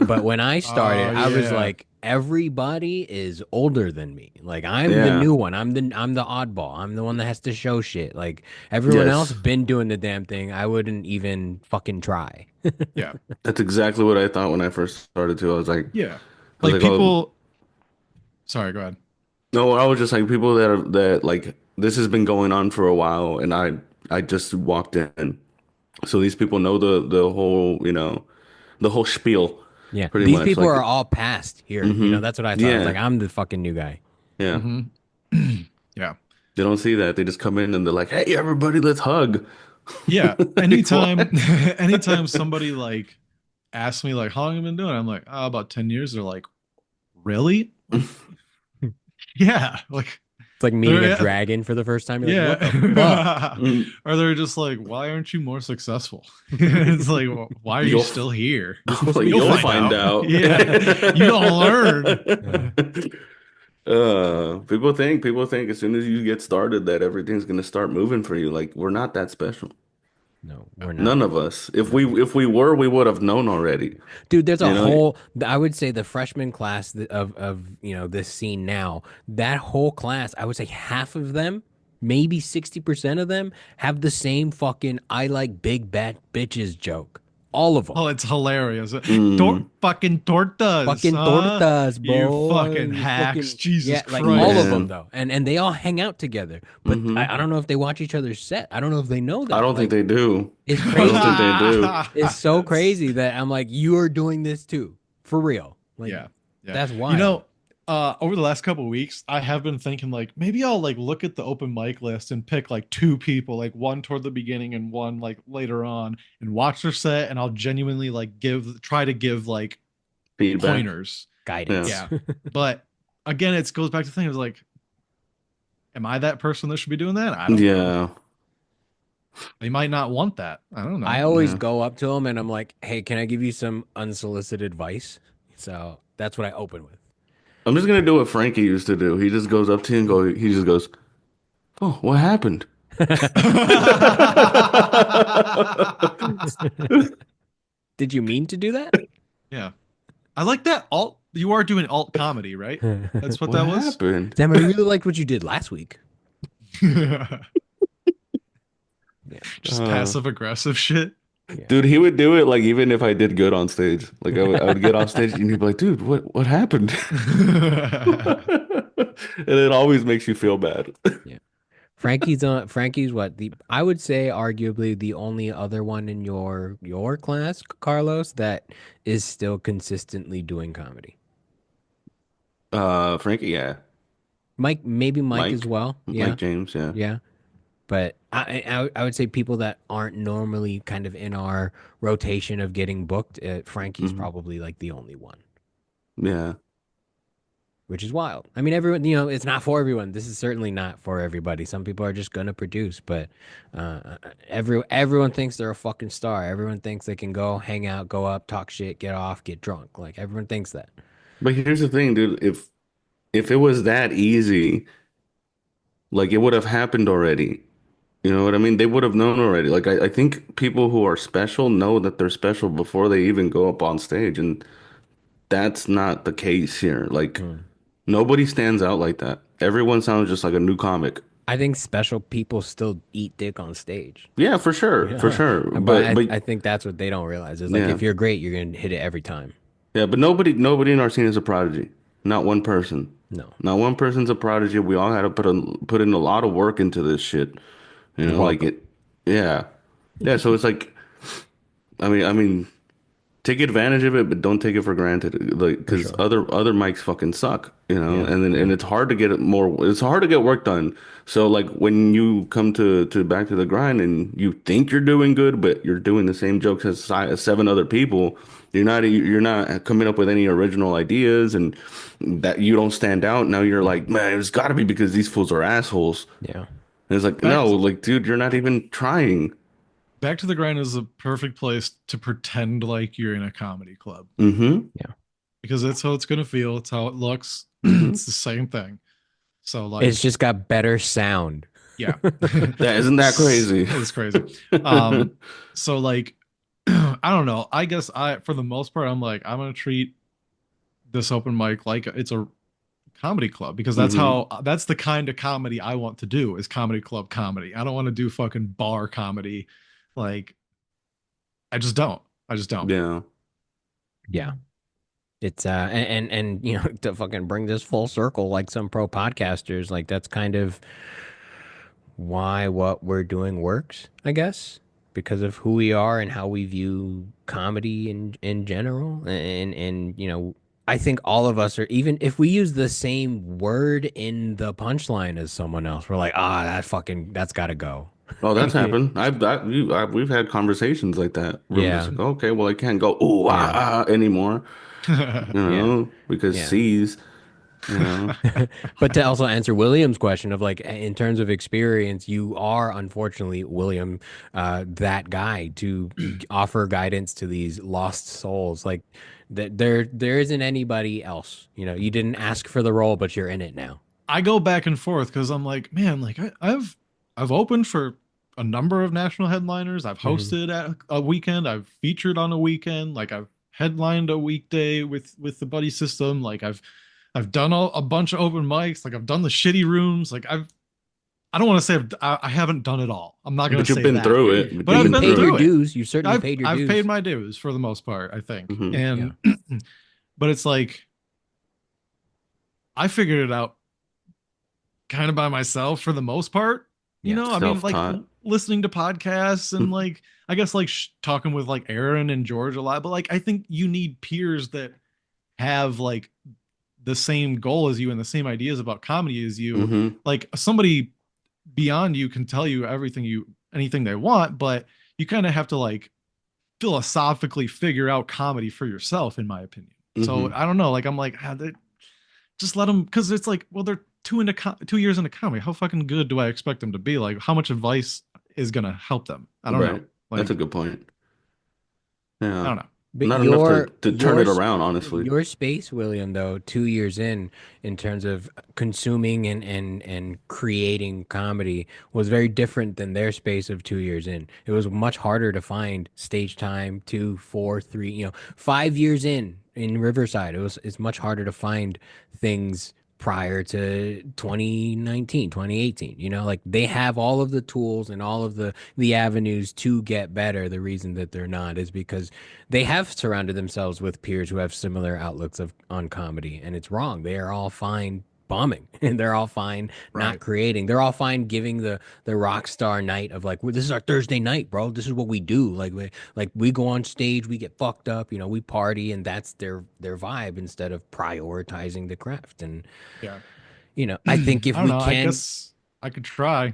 [SPEAKER 3] But when I started,
[SPEAKER 2] Oh,
[SPEAKER 3] I was
[SPEAKER 2] yeah.
[SPEAKER 3] like, everybody is older than me. Like I'm the
[SPEAKER 1] Yeah.
[SPEAKER 3] new one. I'm the oddball. I'm the one that has to show shit. Like everyone
[SPEAKER 1] Yes.
[SPEAKER 3] else been doing the damn thing. I wouldn't even fucking try.
[SPEAKER 2] Yeah.
[SPEAKER 1] That's exactly what I thought when I first started too. I was like,
[SPEAKER 2] Yeah.
[SPEAKER 1] I was
[SPEAKER 2] Like
[SPEAKER 1] like, oh.
[SPEAKER 2] people. Sorry, go ahead.
[SPEAKER 1] No, I was just like people that like this has been going on for a while, and I just walked in, so these people know the whole the whole spiel.
[SPEAKER 3] Yeah.
[SPEAKER 1] Pretty
[SPEAKER 3] These
[SPEAKER 1] much,
[SPEAKER 3] people
[SPEAKER 1] like-
[SPEAKER 3] are all past here. You know,
[SPEAKER 1] Mhm.
[SPEAKER 3] that's what I thought. I was
[SPEAKER 1] Yeah.
[SPEAKER 3] like, I'm the fucking new guy.
[SPEAKER 1] Yeah,
[SPEAKER 2] Mhm. Yeah.
[SPEAKER 1] they don't see that. They just come in and they're like, "Hey, everybody, let's hug."
[SPEAKER 2] Yeah.
[SPEAKER 1] Like,
[SPEAKER 2] Anytime
[SPEAKER 1] what?
[SPEAKER 2] anytime somebody like asks me like how long have you been doing? I'm like, oh, about 10 years. They're like, really? Yeah. Like,
[SPEAKER 3] It's like meeting
[SPEAKER 2] Yeah.
[SPEAKER 3] a dragon for the first time. You're like,
[SPEAKER 2] yeah.
[SPEAKER 3] what the fuck?
[SPEAKER 1] Mm.
[SPEAKER 2] Or they're just like, why aren't you more successful? It's like, well, why are you
[SPEAKER 1] You'll-
[SPEAKER 2] still here?
[SPEAKER 1] Like, you'll find out.
[SPEAKER 2] Yeah. You don't learn.
[SPEAKER 1] People think as soon as you get started that everything's gonna start moving for you. Like we're not that special.
[SPEAKER 3] No, we're not.
[SPEAKER 1] None of us. If we were, we would have known already.
[SPEAKER 3] Dude, there's a
[SPEAKER 1] You know?
[SPEAKER 3] whole, I would say the freshman class of this scene now, that whole class, I would say half of them, maybe 60% of them have the same fucking I like big bad bitches joke All of them.
[SPEAKER 2] Oh, it's hilarious.
[SPEAKER 1] Mm.
[SPEAKER 2] Fucking tortas.
[SPEAKER 3] Fucking
[SPEAKER 2] huh?
[SPEAKER 3] tortas,
[SPEAKER 2] You
[SPEAKER 3] bro.
[SPEAKER 2] fucking
[SPEAKER 3] You
[SPEAKER 2] hacks.
[SPEAKER 3] fucking
[SPEAKER 2] Jesus
[SPEAKER 3] yeah, like
[SPEAKER 2] Christ.
[SPEAKER 3] all of
[SPEAKER 1] Man.
[SPEAKER 3] them though, and they all hang out together. But
[SPEAKER 1] Hmm.
[SPEAKER 3] I don't know if they watch each other's set. I don't know if they know
[SPEAKER 1] I
[SPEAKER 3] that.
[SPEAKER 1] don't think
[SPEAKER 3] Like
[SPEAKER 1] they do.
[SPEAKER 3] it's
[SPEAKER 1] I don't think
[SPEAKER 3] crazy.
[SPEAKER 1] they do.
[SPEAKER 3] It's so crazy that I'm like, you are doing this too, for real. Like
[SPEAKER 2] Yeah. Yeah.
[SPEAKER 3] that's
[SPEAKER 2] You
[SPEAKER 3] wild.
[SPEAKER 2] know, over the last couple of weeks, I have been thinking like maybe I'll like look at the open mic list and pick like two people, like one toward the beginning and one like later on, and watch their set, and I'll genuinely like try to give like
[SPEAKER 1] Feedback.
[SPEAKER 2] pointers.
[SPEAKER 3] Guidance.
[SPEAKER 2] Yeah. But again, it goes back to the thing. It's like, am I that person that should be doing that? I don't know.
[SPEAKER 1] Yeah.
[SPEAKER 2] They might not want that. I don't know.
[SPEAKER 3] I always
[SPEAKER 1] Yeah.
[SPEAKER 3] go up to them and I'm like, hey, can I give you some unsolicited advice? So that's what I open with.
[SPEAKER 1] I'm just gonna do what Frankie used to do. He just goes up to you and he just goes, "Oh, what happened?"
[SPEAKER 3] Did you mean to do that?
[SPEAKER 2] Yeah. I like that alt. You are doing alt comedy, right? That's what
[SPEAKER 1] What
[SPEAKER 2] that was.
[SPEAKER 1] happened?
[SPEAKER 3] Damn, I really liked what you did last week. Yeah.
[SPEAKER 2] Just passive aggressive shit.
[SPEAKER 1] Dude, he would do it like even if I did good on stage. Like I would get off stage and he'd be like, "Dude, what happened?" And it always makes you feel bad.
[SPEAKER 3] Yeah. Frankie's what I would say arguably the only other one in your class, Carlos, that is still consistently doing comedy.
[SPEAKER 1] Frankie, yeah.
[SPEAKER 3] Mike, maybe Mike as
[SPEAKER 1] Mike.
[SPEAKER 3] well. Yeah.
[SPEAKER 1] Mike James, yeah.
[SPEAKER 3] Yeah. But I would say people that aren't normally kind of in our rotation of getting booked, Frankie's
[SPEAKER 1] Mhm.
[SPEAKER 3] probably like the only one,
[SPEAKER 1] Yeah.
[SPEAKER 3] which is wild. I mean, everyone, it's not for everyone. This is certainly not for everybody. Some people are just gonna produce, but everyone thinks they're a fucking star. Everyone thinks they can go hang out, go up, talk shit, get off, get drunk. Like everyone thinks that.
[SPEAKER 1] But here's the thing, dude. If it was that easy, like it would have happened already. You know what I mean? They would have known already. Like I think people who are special know that they're special before they even go up on stage, and that's not the case here. Like
[SPEAKER 3] Hmm.
[SPEAKER 1] nobody stands out like that. Everyone sounds just like a new comic.
[SPEAKER 3] I think special people still eat dick on stage.
[SPEAKER 1] Yeah, for sure, for
[SPEAKER 3] Yeah.
[SPEAKER 1] sure.
[SPEAKER 3] But
[SPEAKER 1] But
[SPEAKER 3] I think that's what they don't realize is like
[SPEAKER 1] yeah,
[SPEAKER 3] if you're great, you're gonna hit it every time.
[SPEAKER 1] yeah. But nobody in our scene is a prodigy. Not one person.
[SPEAKER 3] No.
[SPEAKER 1] Not one person's a prodigy. We all had to put in a lot of work into this shit. You
[SPEAKER 3] You're
[SPEAKER 1] know, like
[SPEAKER 3] welcome.
[SPEAKER 1] it. Yeah, yeah. So it's like, I mean, take advantage of it, but don't take it for granted. Like,
[SPEAKER 3] For
[SPEAKER 1] because
[SPEAKER 3] sure.
[SPEAKER 1] other mics fucking suck, you know.
[SPEAKER 3] Yeah.
[SPEAKER 1] And it's hard to get it more. It's hard to get work done. So like when you come to back to the grind and you think you're doing good, but you're doing the same jokes as seven other people, you're not coming up with any original ideas, and that you don't stand out. Now you're like, man, it's got to be because these fools are assholes.
[SPEAKER 3] Yeah.
[SPEAKER 1] And it's like,
[SPEAKER 2] Back
[SPEAKER 1] no, like, dude, you're not even trying.
[SPEAKER 2] Back to the Grind is a perfect place to pretend like you're in a comedy club
[SPEAKER 1] Mm-hmm.
[SPEAKER 2] because that's how it's gonna feel. It's how it looks.
[SPEAKER 1] Mhm.
[SPEAKER 2] It's the same thing. So like,
[SPEAKER 3] It's just got better sound.
[SPEAKER 2] yeah,
[SPEAKER 1] That isn't that crazy.
[SPEAKER 2] It's crazy. So like, I don't know. I guess for the most part, I'm like, I'm gonna treat this open mic like it's a comedy club because that's that's the kind of comedy I want to do is comedy club comedy. I don't want to do fucking bar comedy. Like, I just don't.
[SPEAKER 1] Yeah.
[SPEAKER 3] Yeah. It's and to fucking bring this full circle like some pro podcasters, like that's kind of why what we're doing works, I guess, because of who we are and how we view comedy in general. And I think all of us are, even if we use the same word in the punchline as someone else, we're like, that's gotta go.
[SPEAKER 1] Oh, that's happened. We've had conversations like that. Where I'm
[SPEAKER 3] Yeah.
[SPEAKER 1] just like, okay, well, I can't go ooh anymore, because
[SPEAKER 3] Yeah.
[SPEAKER 1] C's, you know.
[SPEAKER 3] But to also answer William's question of like in terms of experience, you are unfortunately, William, that guy to offer guidance to these lost souls. Like that there isn't anybody else. You didn't ask for the role, but you're in it now.
[SPEAKER 2] I go back and forth because I'm like, man, like I've opened for a number of national headliners. I've hosted at a weekend. I've featured on a weekend. Like I've headlined a weekday with the buddy system. Like I've done a bunch of open mics. Like I've done the shitty rooms. Like I don't want to say I haven't done it all. I'm not going
[SPEAKER 1] But
[SPEAKER 2] to
[SPEAKER 1] you've
[SPEAKER 2] say
[SPEAKER 1] been
[SPEAKER 2] that.
[SPEAKER 1] through it.
[SPEAKER 2] But I've
[SPEAKER 3] You've
[SPEAKER 2] been
[SPEAKER 3] paid your
[SPEAKER 2] through it.
[SPEAKER 3] dues. You've certainly paid your dues.
[SPEAKER 2] I've paid my dues for the most part, I think.
[SPEAKER 1] Mhm.
[SPEAKER 2] And but it's like I figured it out kind of by myself for the most part. You
[SPEAKER 3] Yeah.
[SPEAKER 2] know, I mean, like
[SPEAKER 1] Self-taught.
[SPEAKER 2] listening to podcasts and
[SPEAKER 1] Mhm.
[SPEAKER 2] like I guess like talking with like Aaron and George a lot. But like I think you need peers that have like the same goal as you and the same ideas about comedy as you.
[SPEAKER 1] Mhm.
[SPEAKER 2] Like somebody beyond you can tell you anything they want, but you kind of have to like philosophically figure out comedy for yourself, in my opinion. So
[SPEAKER 1] Mhm.
[SPEAKER 2] I don't know. Like I'm like, just let them, because it's like, well, they're 2 years into comedy. How fucking good do I expect them to be? Like, how much advice is gonna help them? I don't know.
[SPEAKER 1] Right.
[SPEAKER 2] Like,
[SPEAKER 1] That's a good point.
[SPEAKER 2] I
[SPEAKER 1] Yeah.
[SPEAKER 2] don't know.
[SPEAKER 3] But
[SPEAKER 1] Not enough to turn it around, honestly.
[SPEAKER 3] your space, William, though, 2 years in terms of consuming and creating comedy was very different than their space of 2 years in. It was much harder to find stage time, 2, 4, 3, 5 years in Riverside. It's much harder to find things prior to 2019, 2018. Like they have all of the tools and all of the avenues to get better. The reason that they're not is because they have surrounded themselves with peers who have similar outlooks on comedy, and it's wrong. They are all fine bombing, and they're all fine not
[SPEAKER 2] Right.
[SPEAKER 3] creating. They're all fine giving the rock star night of like, well, this is our Thursday night, bro. This is what we do. Like we go on stage, we get fucked up, we party, and that's their vibe instead of prioritizing the craft. And
[SPEAKER 2] Yeah.
[SPEAKER 3] I think if
[SPEAKER 2] I don't
[SPEAKER 3] we
[SPEAKER 2] know. I
[SPEAKER 3] can,
[SPEAKER 2] guess I could try.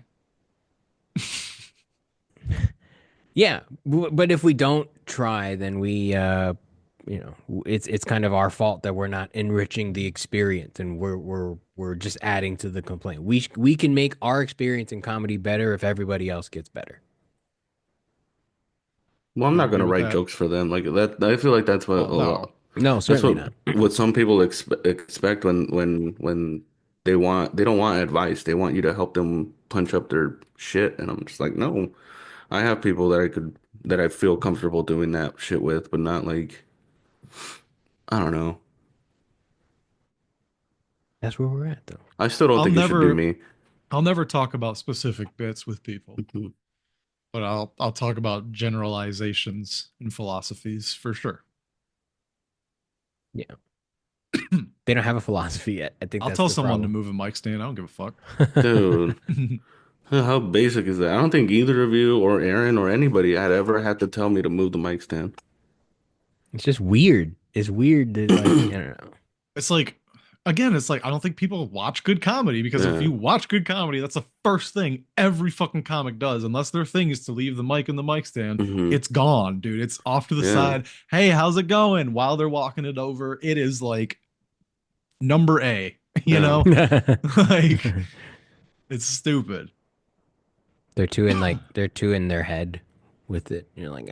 [SPEAKER 3] yeah, but if we don't try, then it's kind of our fault that we're not enriching the experience, and we're just adding to the complaint. We can make our experience in comedy better if everybody else gets better.
[SPEAKER 1] Well, I'm
[SPEAKER 2] I
[SPEAKER 1] not
[SPEAKER 2] agree
[SPEAKER 1] gonna
[SPEAKER 2] with
[SPEAKER 1] write
[SPEAKER 2] that.
[SPEAKER 1] jokes for them like that. I feel like that's what
[SPEAKER 2] Well, no.
[SPEAKER 3] No,
[SPEAKER 1] that's
[SPEAKER 3] certainly not.
[SPEAKER 1] what some people expect when they don't want advice. They want you to help them punch up their shit, and I'm just like, no. I have people that I feel comfortable doing that shit with, but not like I don't know.
[SPEAKER 3] That's where we're at, though.
[SPEAKER 1] I still don't
[SPEAKER 2] I'll
[SPEAKER 1] think you should do
[SPEAKER 2] never
[SPEAKER 1] me.
[SPEAKER 2] I'll never talk about specific bits with people,
[SPEAKER 1] Mhm.
[SPEAKER 2] but I'll talk about generalizations and philosophies for sure.
[SPEAKER 3] Yeah, they don't have a philosophy yet. I think
[SPEAKER 2] I'll
[SPEAKER 3] that's
[SPEAKER 2] tell
[SPEAKER 3] the
[SPEAKER 2] someone to
[SPEAKER 3] problem.
[SPEAKER 2] move a mic stand. I don't give a fuck.
[SPEAKER 1] Dude, how basic is that? I don't think either of you or Aaron or anybody had ever had to tell me to move the mic stand.
[SPEAKER 3] It's just weird. It's weird that like I don't know.
[SPEAKER 2] It's like, again, it's like I don't think people watch good comedy, because if
[SPEAKER 1] Yeah.
[SPEAKER 2] you watch good comedy, that's the first thing every fucking comic does, unless their thing is to leave the mic in the mic stand.
[SPEAKER 1] Mhm.
[SPEAKER 2] It's gone, dude. It's off to the
[SPEAKER 1] Yeah.
[SPEAKER 2] side. Hey, how's it going? While they're walking it over, it is like number A, you
[SPEAKER 1] Yeah.
[SPEAKER 2] know? Like, it's stupid.
[SPEAKER 3] They're too in their head with it. You're like,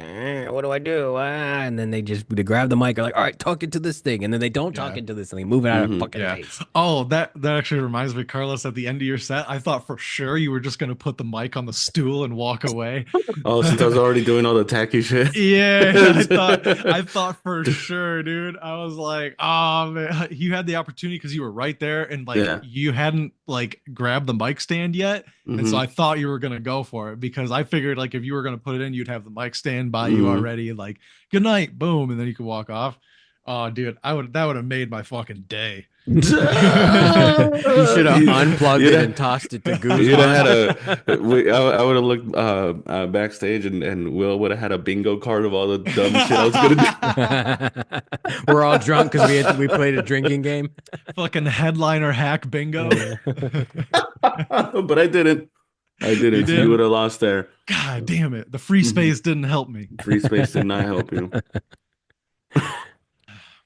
[SPEAKER 3] what do I do? And then they grab the mic, are like, all right, talk into this thing, and then they don't talk
[SPEAKER 2] Yeah.
[SPEAKER 3] into this, and they move it out of
[SPEAKER 1] Mhm.
[SPEAKER 3] fucking
[SPEAKER 2] Yeah.
[SPEAKER 3] face.
[SPEAKER 2] Oh, that actually reminds me, Carlos, at the end of your set, I thought for sure you were just gonna put the mic on the stool and walk away.
[SPEAKER 1] Oh, since I was already doing all the tacky shit.
[SPEAKER 2] Yeah, I thought for sure, dude. I was like, oh man, you had the opportunity because you were right there, and like
[SPEAKER 1] Yeah.
[SPEAKER 2] you hadn't like grabbed the mic stand yet. And so
[SPEAKER 1] Mhm.
[SPEAKER 2] I thought you were gonna go for it, because I figured like if you were gonna put it in, you'd have the mic stand by you
[SPEAKER 1] Mhm.
[SPEAKER 2] already, like good night, boom, and then you could walk off. Oh, dude, that would have made my fucking day.
[SPEAKER 3] You should have unplugged
[SPEAKER 1] You'd
[SPEAKER 3] it
[SPEAKER 1] have-
[SPEAKER 3] and tossed it to Goose.
[SPEAKER 1] You'd have had I would have looked backstage and Will would have had a bingo card of all the dumb shit I was gonna do.
[SPEAKER 3] We're all drunk because we played a drinking game.
[SPEAKER 2] Fucking headliner hack bingo.
[SPEAKER 1] But I didn't. I didn't.
[SPEAKER 2] You
[SPEAKER 1] So
[SPEAKER 2] did?
[SPEAKER 1] you would have lost there.
[SPEAKER 2] God damn it. The free space didn't help me.
[SPEAKER 1] Free space did not help you.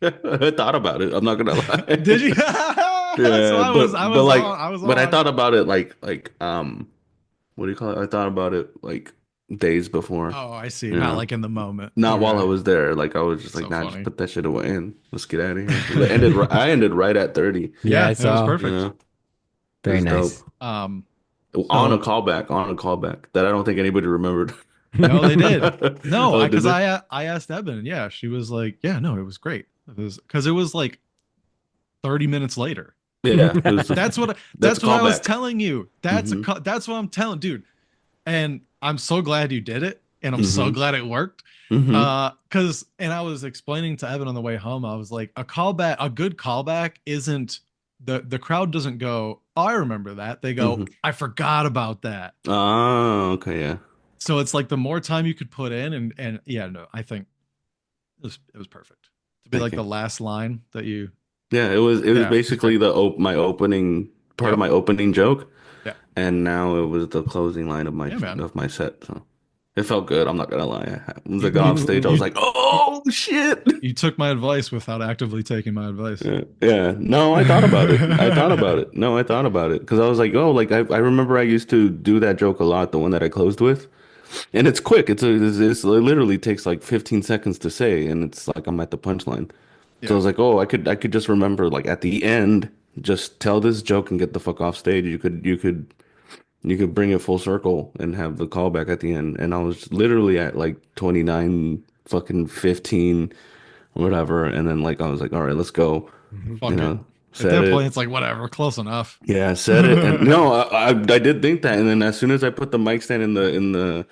[SPEAKER 1] I thought about it. I'm not gonna lie.
[SPEAKER 2] Did you?
[SPEAKER 1] Yeah,
[SPEAKER 2] So I was
[SPEAKER 1] but I
[SPEAKER 2] on.
[SPEAKER 1] thought about it like what do you call it? I thought about it like days before.
[SPEAKER 2] Oh, I see.
[SPEAKER 1] Yeah.
[SPEAKER 2] Not like in the moment.
[SPEAKER 1] Not while I
[SPEAKER 2] Okay.
[SPEAKER 1] was there. Like I was just like,
[SPEAKER 2] So
[SPEAKER 1] nah,
[SPEAKER 2] funny.
[SPEAKER 1] just put that shit away and let's get out of here. I ended right at 30.
[SPEAKER 3] Yeah,
[SPEAKER 2] it
[SPEAKER 3] I saw.
[SPEAKER 2] was perfect.
[SPEAKER 1] Yeah.
[SPEAKER 3] Very
[SPEAKER 1] It was
[SPEAKER 3] nice.
[SPEAKER 1] dope. On a callback that I don't think anybody remembered.
[SPEAKER 2] No, they did. No,
[SPEAKER 1] Oh, did
[SPEAKER 2] because
[SPEAKER 1] they?
[SPEAKER 2] I asked Eben, and yeah, she was like, yeah, no, it was great. It was because it was like 30 minutes later.
[SPEAKER 1] Yeah, it was
[SPEAKER 2] That's what
[SPEAKER 1] that's
[SPEAKER 2] that's
[SPEAKER 1] a
[SPEAKER 2] what I was
[SPEAKER 1] callback.
[SPEAKER 2] telling you. That's
[SPEAKER 1] Mhm.
[SPEAKER 2] that's what I'm telling, dude. And I'm so glad you did it, and I'm so
[SPEAKER 1] Mhm.
[SPEAKER 2] glad it worked.
[SPEAKER 1] Mhm.
[SPEAKER 2] Because and I was explaining to Evan on the way home, I was like, a good callback isn't the crowd doesn't go, oh, I remember that. They go,
[SPEAKER 1] Mhm.
[SPEAKER 2] I forgot about that.
[SPEAKER 1] Oh, okay, yeah.
[SPEAKER 2] So it's like the more time you could put in, and yeah, no, I think it was perfect to be
[SPEAKER 1] Thank
[SPEAKER 2] like
[SPEAKER 1] you.
[SPEAKER 2] the last line that you.
[SPEAKER 1] Yeah, it was
[SPEAKER 2] Yeah, it was great.
[SPEAKER 1] basically my opening part of
[SPEAKER 2] Yep.
[SPEAKER 1] my opening joke,
[SPEAKER 2] Yeah.
[SPEAKER 1] and now it was the closing line
[SPEAKER 2] Yeah, man.
[SPEAKER 1] of my set. So it felt good. I'm not gonna lie. Once I
[SPEAKER 2] You
[SPEAKER 1] got
[SPEAKER 2] you
[SPEAKER 1] off stage, I was
[SPEAKER 2] you
[SPEAKER 1] like, "Oh shit!"
[SPEAKER 2] you took my advice without actively taking my advice.
[SPEAKER 1] Yeah, yeah. No, I thought about it. I thought about it. No, I thought about it because I was like, "Oh, like I remember I used to do that joke a lot, the one that I closed with." And it's quick. It literally takes like 15 seconds to say, and it's like I'm at the punchline. So I
[SPEAKER 2] Yeah.
[SPEAKER 1] was like, oh, I could just remember like at the end, just tell this joke and get the fuck off stage. You could bring it full circle and have the callback at the end. And I was literally at like 29 fucking 15 whatever. And then like I was like, all right, let's go. You
[SPEAKER 2] Fuck it.
[SPEAKER 1] know,
[SPEAKER 2] At
[SPEAKER 1] said
[SPEAKER 2] that point,
[SPEAKER 1] it.
[SPEAKER 2] it's like whatever, close enough.
[SPEAKER 1] Yeah, said it. And no, I did think that. And then as soon as I put the mic stand in the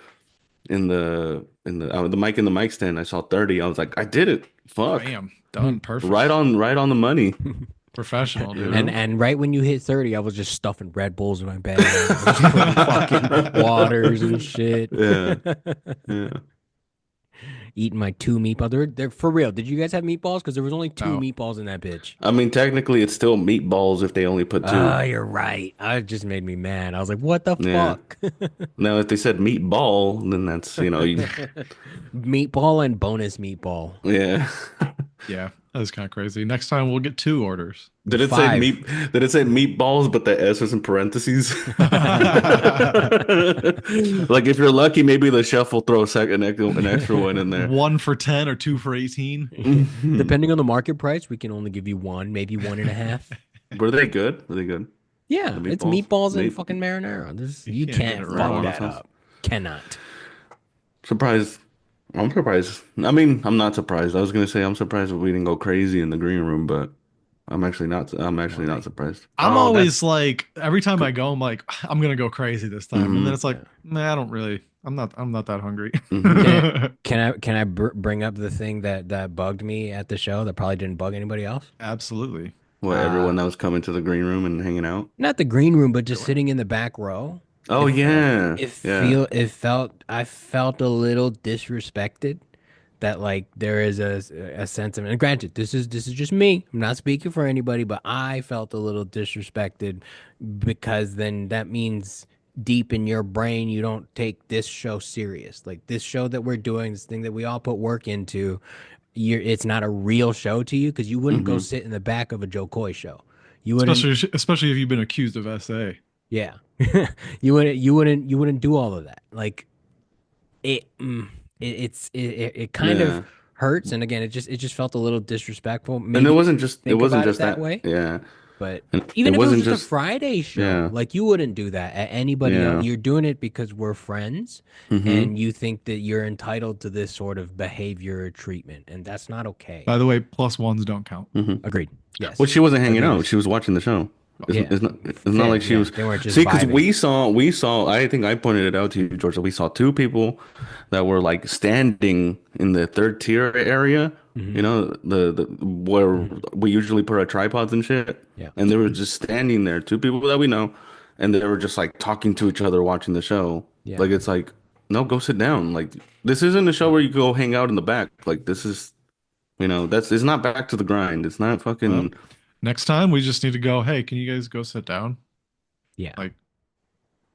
[SPEAKER 1] mic in the mic stand, I saw 30. I was like, I did it. Fuck.
[SPEAKER 2] Bam, done,
[SPEAKER 1] Right
[SPEAKER 2] perfect,
[SPEAKER 1] on, right on the money.
[SPEAKER 2] professional,
[SPEAKER 1] You
[SPEAKER 2] dude.
[SPEAKER 3] And
[SPEAKER 1] know?
[SPEAKER 3] and right when you hit 30, I was just stuffing Red Bulls in my bag. I was just putting fucking waters and shit.
[SPEAKER 1] Yeah, yeah.
[SPEAKER 3] Eating my two meatballs. They're for real. Did you guys have meatballs? Because there was only two
[SPEAKER 2] No,
[SPEAKER 3] meatballs in that bitch.
[SPEAKER 1] I mean, technically, it's still meatballs if they only put two.
[SPEAKER 3] Ah, you're right. It just made me mad. I was like, what the
[SPEAKER 1] Yeah.
[SPEAKER 3] fuck?
[SPEAKER 1] Now, if they said meatball, then that's,
[SPEAKER 3] Meatball and bonus meatball.
[SPEAKER 1] yeah.
[SPEAKER 2] yeah, that was kind of crazy. Next time we'll get 2 orders.
[SPEAKER 1] Did it say
[SPEAKER 3] Five.
[SPEAKER 1] meat? Did it say meatballs, but the S was in parentheses? Like if you're lucky, maybe the chef will throw an extra one in there.
[SPEAKER 2] 1 for 10 or 2 for 18.
[SPEAKER 3] Depending on the market price, we can only give you one, maybe one and a half.
[SPEAKER 1] Were they good? Were they good?
[SPEAKER 3] Yeah,
[SPEAKER 1] The
[SPEAKER 3] it's
[SPEAKER 1] meatballs?
[SPEAKER 3] meatballs and
[SPEAKER 1] Meat?
[SPEAKER 3] fucking marinara. You
[SPEAKER 2] can't get
[SPEAKER 3] can't
[SPEAKER 2] it
[SPEAKER 3] fuck
[SPEAKER 2] wrong.
[SPEAKER 3] that up. Cannot.
[SPEAKER 1] Surprised. I'm surprised. I mean, I'm not surprised. I was gonna say I'm surprised that we didn't go crazy in the green room, but I'm actually not. I'm actually not surprised.
[SPEAKER 2] I'm
[SPEAKER 3] Oh,
[SPEAKER 2] always like, every time I go, I'm like, I'm gonna go crazy this time, and then
[SPEAKER 1] Mhm.
[SPEAKER 2] it's like, nah, I don't really. I'm not that hungry.
[SPEAKER 1] Mhm.
[SPEAKER 3] Can I bring up the thing that bugged me at the show that probably didn't bug anybody else?
[SPEAKER 2] Absolutely.
[SPEAKER 1] What, everyone that was coming to the green room and hanging out?
[SPEAKER 3] Not the green room, but just sitting in the back row.
[SPEAKER 1] Oh yeah, yeah.
[SPEAKER 3] I felt a little disrespected that like there is a sense of, and granted, this is just me. I'm not speaking for anybody, but I felt a little disrespected because then that means deep in your brain you don't take this show serious. Like this show that we're doing, this thing that we all put work into, it's not a real show to you because you wouldn't go
[SPEAKER 1] Hmm.
[SPEAKER 3] sit in the back of a Joe Coy show. You wouldn't.
[SPEAKER 2] Especially if you've been accused of SA.
[SPEAKER 3] Yeah. You wouldn't do all of that. Like it kind of
[SPEAKER 1] Yeah.
[SPEAKER 3] hurts, and again it just felt a little disrespectful.
[SPEAKER 1] And
[SPEAKER 3] Maybe
[SPEAKER 1] it
[SPEAKER 3] think
[SPEAKER 1] wasn't
[SPEAKER 3] about it
[SPEAKER 1] just
[SPEAKER 3] that
[SPEAKER 1] that.
[SPEAKER 3] way,
[SPEAKER 1] Yeah.
[SPEAKER 3] but
[SPEAKER 1] And
[SPEAKER 3] even
[SPEAKER 1] it
[SPEAKER 3] if it was
[SPEAKER 1] wasn't
[SPEAKER 3] just a
[SPEAKER 1] just.
[SPEAKER 3] Friday show,
[SPEAKER 1] Yeah.
[SPEAKER 3] like you wouldn't do that at anybody
[SPEAKER 1] Yeah.
[SPEAKER 3] else. You're doing it because we're friends
[SPEAKER 1] Hmm.
[SPEAKER 3] and you think that you're entitled to this sort of behavior or treatment, and that's not okay.
[SPEAKER 2] By the way, +1s don't count.
[SPEAKER 1] Hmm.
[SPEAKER 3] Agreed. Yes.
[SPEAKER 1] Well, she wasn't hanging
[SPEAKER 3] Agreed.
[SPEAKER 1] out. She was watching the show.
[SPEAKER 3] Yeah.
[SPEAKER 1] It's not
[SPEAKER 3] Fair,
[SPEAKER 1] like she
[SPEAKER 3] yeah.
[SPEAKER 1] was.
[SPEAKER 3] They weren't just
[SPEAKER 1] See, because
[SPEAKER 3] vibing.
[SPEAKER 1] we saw. I think I pointed it out to you, George. That we saw two people that were like standing in the third tier area.
[SPEAKER 3] Mhm.
[SPEAKER 1] You know, the where we usually put our tripods and shit.
[SPEAKER 3] Yeah.
[SPEAKER 1] And they were just standing there. Two people that we know, and they were just like talking to each other, watching the show.
[SPEAKER 3] Yeah.
[SPEAKER 1] Like it's like, no, go sit down. Like this isn't a show where you go hang out in the back. Like this is. It's not back to the grind. It's not
[SPEAKER 2] Well,
[SPEAKER 1] fucking.
[SPEAKER 2] next time we just need to go, hey, can you guys go sit down?
[SPEAKER 3] Yeah.
[SPEAKER 2] Like,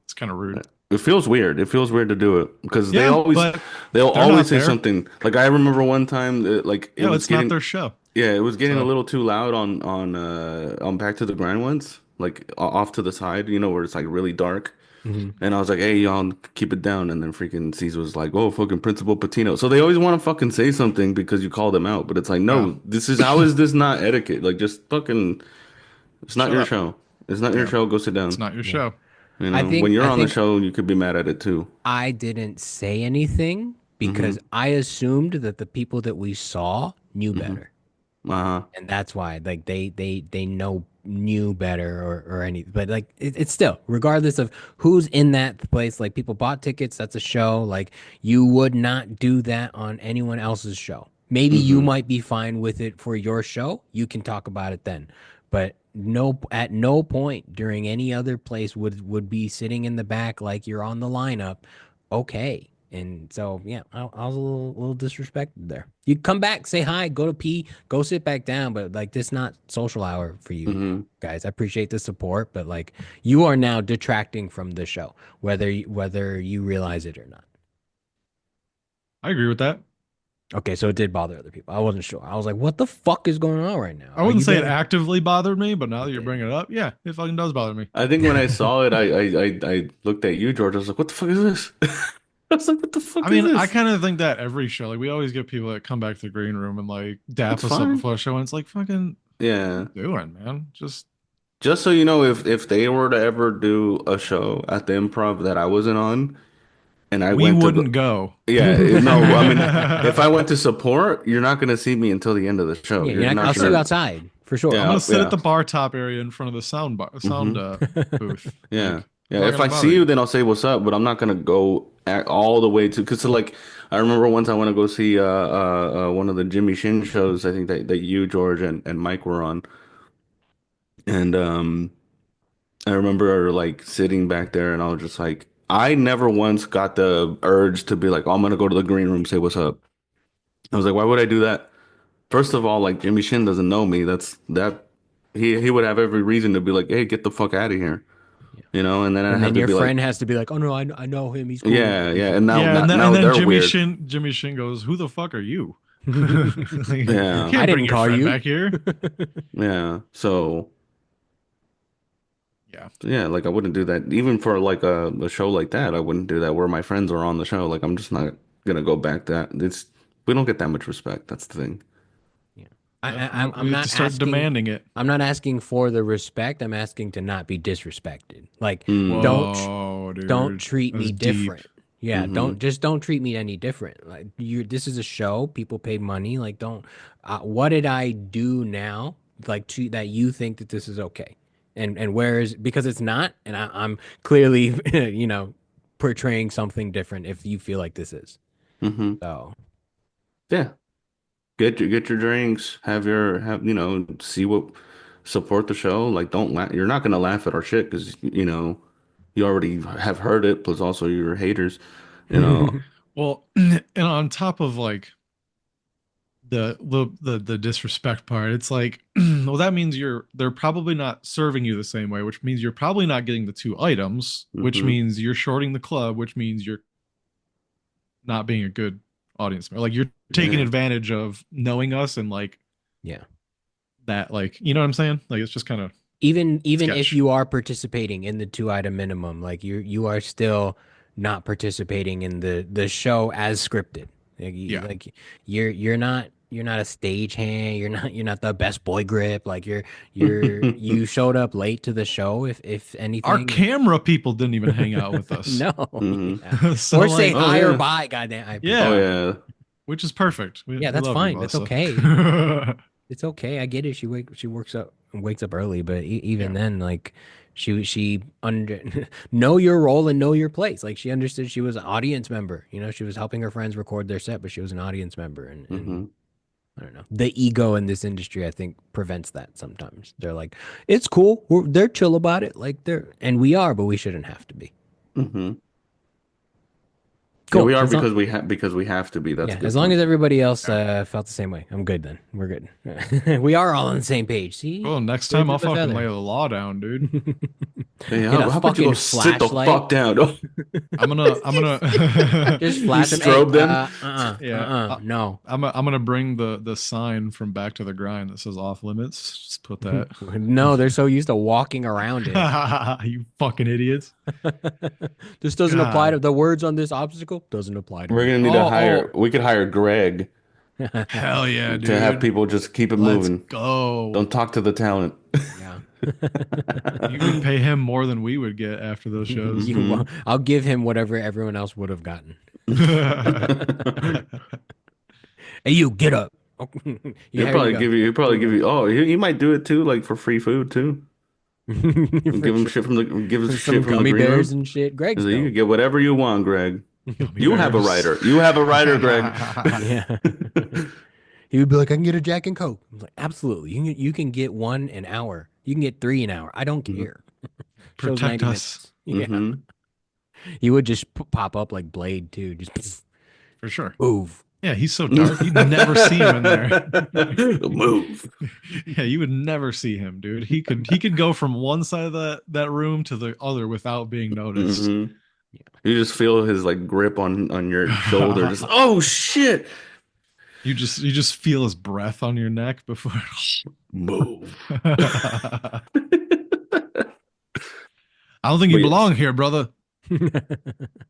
[SPEAKER 2] it's kind of rude.
[SPEAKER 1] It feels weird. It feels weird to do it because
[SPEAKER 2] Yeah, but
[SPEAKER 1] they'll
[SPEAKER 2] they're not
[SPEAKER 1] always say
[SPEAKER 2] there.
[SPEAKER 1] something. Like I remember one time, like it
[SPEAKER 2] Yeah,
[SPEAKER 1] was
[SPEAKER 2] it's
[SPEAKER 1] getting
[SPEAKER 2] not their show.
[SPEAKER 1] yeah, it was getting a
[SPEAKER 2] So-
[SPEAKER 1] little too loud on Back to the Grind once, like off to the side, where it's like really dark.
[SPEAKER 3] Mhm.
[SPEAKER 1] And I was like, hey, y'all, keep it down. And then freaking Caesar was like, oh, fucking Principal Patino. So they always want to fucking say something because you call them out. But it's like, no, how is this not etiquette? Like, just fucking, it's not
[SPEAKER 2] Shut
[SPEAKER 1] your
[SPEAKER 2] up.
[SPEAKER 1] show. It's not your
[SPEAKER 2] Yeah.
[SPEAKER 1] show. Go sit down.
[SPEAKER 2] It's not your show.
[SPEAKER 1] When you're on the show, you could be mad at it too.
[SPEAKER 3] I didn't say anything because I assumed that the people that we saw knew better.
[SPEAKER 1] Uh-huh.
[SPEAKER 3] And that's why like they knew better or any, but like it's still regardless of who's in that place, like people bought tickets, that's a show, like you would not do that on anyone else's show. Maybe you
[SPEAKER 1] Mm-hmm.
[SPEAKER 3] might be fine with it for your show, you can talk about it then, but no, at no point during any other place would be sitting in the back like you're on the lineup. Okay. And so, yeah, I was a little disrespected there. You come back, say hi, go to pee, go sit back down, but like this not social hour for you
[SPEAKER 1] Mm-hmm.
[SPEAKER 3] guys. I appreciate the support, but like you are now detracting from the show, whether you realize it or not.
[SPEAKER 2] I agree with that.
[SPEAKER 3] Okay, so it did bother other people. I wasn't sure. I was like, what the fuck is going on right now?
[SPEAKER 2] I wouldn't say it actively bothered me, but now that you're bringing it up, yeah, it fucking does bother me.
[SPEAKER 1] I think when I saw it, I looked at you, George. I was like, "What the fuck is this?" I was like, "What the fuck
[SPEAKER 2] I mean,
[SPEAKER 1] is this?"
[SPEAKER 2] I kind of think that every show, like we always get people that come back to the green room and like dap
[SPEAKER 1] It's
[SPEAKER 2] us up
[SPEAKER 1] fine.
[SPEAKER 2] before a show, and it's like fucking
[SPEAKER 1] Yeah.
[SPEAKER 2] doing, man.
[SPEAKER 1] Just so you know, if they were to ever do a show at the Improv that I wasn't on, and I
[SPEAKER 2] We
[SPEAKER 1] went to
[SPEAKER 2] wouldn't
[SPEAKER 1] go,
[SPEAKER 2] go.
[SPEAKER 1] yeah, no, I mean, if I went to support, you're not gonna see me until the end of the show.
[SPEAKER 3] Yeah,
[SPEAKER 1] You're
[SPEAKER 3] you're not,
[SPEAKER 1] not
[SPEAKER 3] I'll see you
[SPEAKER 1] gonna,
[SPEAKER 3] outside for sure.
[SPEAKER 2] I'm
[SPEAKER 1] yeah,
[SPEAKER 2] gonna sit
[SPEAKER 1] yeah,
[SPEAKER 2] at the bar top area in front of the sound
[SPEAKER 1] hmm
[SPEAKER 2] booth.
[SPEAKER 1] yeah,
[SPEAKER 2] Like,
[SPEAKER 1] yeah.
[SPEAKER 2] not
[SPEAKER 1] If
[SPEAKER 2] gonna
[SPEAKER 1] I
[SPEAKER 2] bother
[SPEAKER 1] see you,
[SPEAKER 2] you.
[SPEAKER 1] then I'll say what's up, but I'm not gonna go all the way to, because like I remember once I went to go see one of the Jimmy Shin shows. I think that you, George, and Mike were on, and I remember like sitting back there and I was just like, I never once got the urge to be like, oh, I'm gonna go to the green room, say what's up. I was like, why would I do that? First of all, like Jimmy Shin doesn't know me. He would have every reason to be like, hey, get the fuck out of here,
[SPEAKER 3] Yeah.
[SPEAKER 1] and then I
[SPEAKER 3] And
[SPEAKER 1] have
[SPEAKER 3] then
[SPEAKER 1] to
[SPEAKER 3] your
[SPEAKER 1] be like,
[SPEAKER 3] friend has to be like, oh no, I know him, he's cool.
[SPEAKER 1] yeah, yeah, and now
[SPEAKER 2] Yeah,
[SPEAKER 1] now,
[SPEAKER 2] and
[SPEAKER 1] now
[SPEAKER 2] then
[SPEAKER 1] they're weird.
[SPEAKER 2] Jimmy Shin goes, "Who the fuck are you? Like, you
[SPEAKER 1] Yeah,
[SPEAKER 3] I
[SPEAKER 2] can't bring
[SPEAKER 3] didn't
[SPEAKER 2] your
[SPEAKER 3] call
[SPEAKER 2] friend
[SPEAKER 3] you.
[SPEAKER 2] back here."
[SPEAKER 1] yeah. So
[SPEAKER 2] Yeah,
[SPEAKER 1] yeah, like I wouldn't do that even for like a show like that. I wouldn't do that where my friends are on the show. Like I'm just not gonna go back that. We don't get that much respect. That's the thing.
[SPEAKER 3] Yeah.
[SPEAKER 2] we have to start demanding it.
[SPEAKER 3] I'm not asking for the respect. I'm asking to not be disrespected. Like
[SPEAKER 1] Mm.
[SPEAKER 2] Whoa,
[SPEAKER 3] don't
[SPEAKER 2] dude,
[SPEAKER 3] treat me
[SPEAKER 2] that's deep.
[SPEAKER 3] different. Yeah,
[SPEAKER 1] Hmm.
[SPEAKER 3] don't treat me any different. Like this is a show. People paid money. Like don't. What did I do now? Like that you think that this is okay? And where is, because it's not, and I'm clearly portraying something different. If you feel like this is
[SPEAKER 1] Hmm.
[SPEAKER 3] so.
[SPEAKER 1] Yeah. Get your drinks. Have see what support the show. Like don't laugh. You're not gonna laugh at our shit because you already have heard it. Plus also you're haters. You know.
[SPEAKER 2] Well, and on top of like the disrespect part, it's like, well, that means they're probably not serving you the same way, which means you're probably not getting the two items, which
[SPEAKER 1] Hmm.
[SPEAKER 2] means you're shorting the club, which means you're not being a good audience member. Like you're taking
[SPEAKER 1] Yeah.
[SPEAKER 2] advantage of knowing us and like
[SPEAKER 3] Yeah.
[SPEAKER 2] that, like, you know what I'm saying? Like it's just kind of
[SPEAKER 3] Even if
[SPEAKER 2] sketch.
[SPEAKER 3] you are participating in the 2 item minimum, like you are still not participating in the show as scripted. Like,
[SPEAKER 2] Yeah.
[SPEAKER 3] like you're not a stagehand. You're not the best boy grip. Like you showed up late to the show. If anything,
[SPEAKER 2] Our camera people didn't even hang out with us.
[SPEAKER 3] no,
[SPEAKER 1] Mhm.
[SPEAKER 3] yeah.
[SPEAKER 2] So
[SPEAKER 3] Or say
[SPEAKER 2] like,
[SPEAKER 1] oh,
[SPEAKER 3] hi or
[SPEAKER 1] yeah.
[SPEAKER 3] bye. Goddamn, I appreciate
[SPEAKER 2] Yeah.
[SPEAKER 1] Oh
[SPEAKER 3] it.
[SPEAKER 1] yeah.
[SPEAKER 2] which is perfect. We
[SPEAKER 3] that's
[SPEAKER 2] love
[SPEAKER 3] fine.
[SPEAKER 2] You,
[SPEAKER 3] That's
[SPEAKER 2] Melissa.
[SPEAKER 3] okay. It's okay. I get it. She wakes up early, but even
[SPEAKER 2] Yeah.
[SPEAKER 3] then, like she under know your role and know your place. Like she understood she was an audience member. She was helping her friends record their set, but she was an audience member. And
[SPEAKER 1] Hmm.
[SPEAKER 3] I don't know. The ego in this industry, I think, prevents that sometimes. They're like, it's cool. They're chill about it. Like and we are, but we shouldn't have to be.
[SPEAKER 1] Hmm.
[SPEAKER 3] Cool.
[SPEAKER 1] Yeah, we are
[SPEAKER 3] As long-
[SPEAKER 1] because we have to be. That's a
[SPEAKER 3] Yeah,
[SPEAKER 1] good
[SPEAKER 3] as long
[SPEAKER 1] point.
[SPEAKER 3] as everybody else felt the same way, I'm good then. We're good. We are all on the same page. See?
[SPEAKER 2] Well, next
[SPEAKER 3] Birds
[SPEAKER 2] time I'll
[SPEAKER 3] of a
[SPEAKER 2] fucking
[SPEAKER 3] feather.
[SPEAKER 2] lay the law down, dude.
[SPEAKER 1] Hey,
[SPEAKER 3] Get a
[SPEAKER 1] how about you go
[SPEAKER 3] fucking
[SPEAKER 1] sit the
[SPEAKER 3] flashlight.
[SPEAKER 1] fuck down? Oh,
[SPEAKER 2] I'm gonna
[SPEAKER 3] Just flash them.
[SPEAKER 1] strobe them?
[SPEAKER 2] Yeah.
[SPEAKER 3] No.
[SPEAKER 2] I'm gonna bring the sign from Back to the Grind that says off limits. Just put that.
[SPEAKER 3] No, they're so used to walking around it.
[SPEAKER 2] You fucking idiots.
[SPEAKER 3] This doesn't apply
[SPEAKER 2] God.
[SPEAKER 3] to the words on this obstacle. Doesn't apply to
[SPEAKER 1] we're
[SPEAKER 3] me.
[SPEAKER 1] gonna need to
[SPEAKER 2] Oh,
[SPEAKER 1] hire. We could hire Greg
[SPEAKER 2] Hell yeah, dude.
[SPEAKER 1] to have people just keep it
[SPEAKER 2] Let's
[SPEAKER 1] moving.
[SPEAKER 2] go.
[SPEAKER 1] Don't talk to the talent.
[SPEAKER 3] Yeah.
[SPEAKER 2] You would pay him more than we would get after those shows.
[SPEAKER 3] I'll give him whatever everyone else would have gotten. Hey, you get up.
[SPEAKER 1] He'll probably give you. He'll probably give you. Oh, he might do it too, like for free food too. Give him shit from the. Give us shit from the
[SPEAKER 3] gummy
[SPEAKER 1] green room.
[SPEAKER 3] bears and shit. Greg's
[SPEAKER 1] You
[SPEAKER 3] dope.
[SPEAKER 1] can get whatever you want, Greg. You have a writer. You have a writer, Greg.
[SPEAKER 3] Yeah. He would be like, I can get a Jack and Coke. I'm like, absolutely. You can get one an hour. You can get 3 an hour. I don't care. Show's
[SPEAKER 2] Protect
[SPEAKER 3] 90
[SPEAKER 2] us.
[SPEAKER 3] minutes. Yeah. He would just pop up like Blade too. Just
[SPEAKER 2] For sure.
[SPEAKER 3] move.
[SPEAKER 2] Yeah, he's so dark. You'd never see him in there.
[SPEAKER 1] Move.
[SPEAKER 2] Yeah, you would never see him, dude. He could go from one side of that room to the other without being noticed.
[SPEAKER 1] Mhm. You just feel his like grip on your shoulder. Just oh shit.
[SPEAKER 2] You just feel his breath on your neck before.
[SPEAKER 1] Move.
[SPEAKER 2] I don't think you belong here, brother.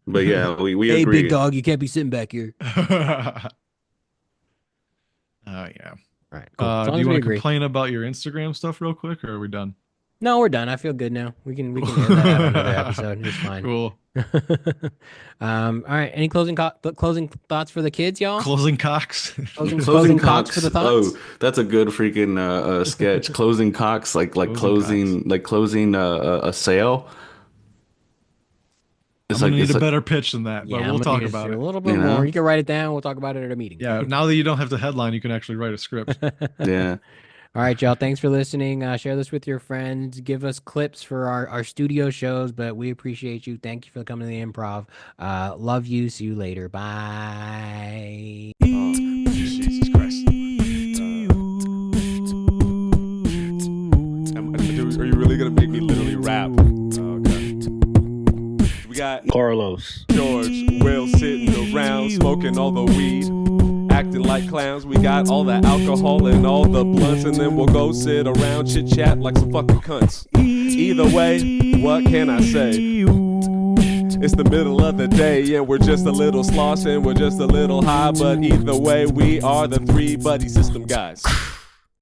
[SPEAKER 1] But yeah, we
[SPEAKER 3] Hey,
[SPEAKER 1] agree.
[SPEAKER 3] big dog, you can't be sitting back here.
[SPEAKER 2] Oh yeah.
[SPEAKER 3] All right. Cool. As long
[SPEAKER 2] Do
[SPEAKER 3] as
[SPEAKER 2] you
[SPEAKER 3] we
[SPEAKER 2] want to
[SPEAKER 3] agree.
[SPEAKER 2] complain about your Instagram stuff real quick, or are we done?
[SPEAKER 3] No, we're done. I feel good now. We can end that on another episode. It's fine.
[SPEAKER 2] Cool.
[SPEAKER 3] All right. Any closing thoughts for the kids, y'all?
[SPEAKER 2] Closing cocks.
[SPEAKER 3] Closing cocks for the thoughts.
[SPEAKER 1] Oh, that's a good freaking sketch. Closing cocks, like closing a sale.
[SPEAKER 2] I'm gonna need a better pitch than that, but
[SPEAKER 3] Yeah,
[SPEAKER 2] we'll
[SPEAKER 3] I'm gonna
[SPEAKER 2] talk
[SPEAKER 3] need
[SPEAKER 2] about
[SPEAKER 3] a
[SPEAKER 2] it.
[SPEAKER 3] little bit
[SPEAKER 1] You know?
[SPEAKER 3] more. You can write it down. We'll talk about it at a meeting.
[SPEAKER 2] Yeah, now that you don't have the headline, you can actually write a script.
[SPEAKER 1] Yeah.
[SPEAKER 3] All right, y'all. Thanks for listening. Share this with your friends. Give us clips for our studio shows, but we appreciate you. Thank you for coming to the Improv. Love you. See you later. Bye.
[SPEAKER 4] Jesus Christ. Are you really gonna make me literally rap? Okay. We got
[SPEAKER 5] Carlos.
[SPEAKER 4] George, Will sitting around smoking all the weed, acting like clowns. We got all the alcohol and all the blunts, and then we'll go sit around chit chat like some fucking cunts. Either way, what can I say? It's the middle of the day and we're just a little slosh and we're just a little high, but either way, we are the 3 buddy system guys.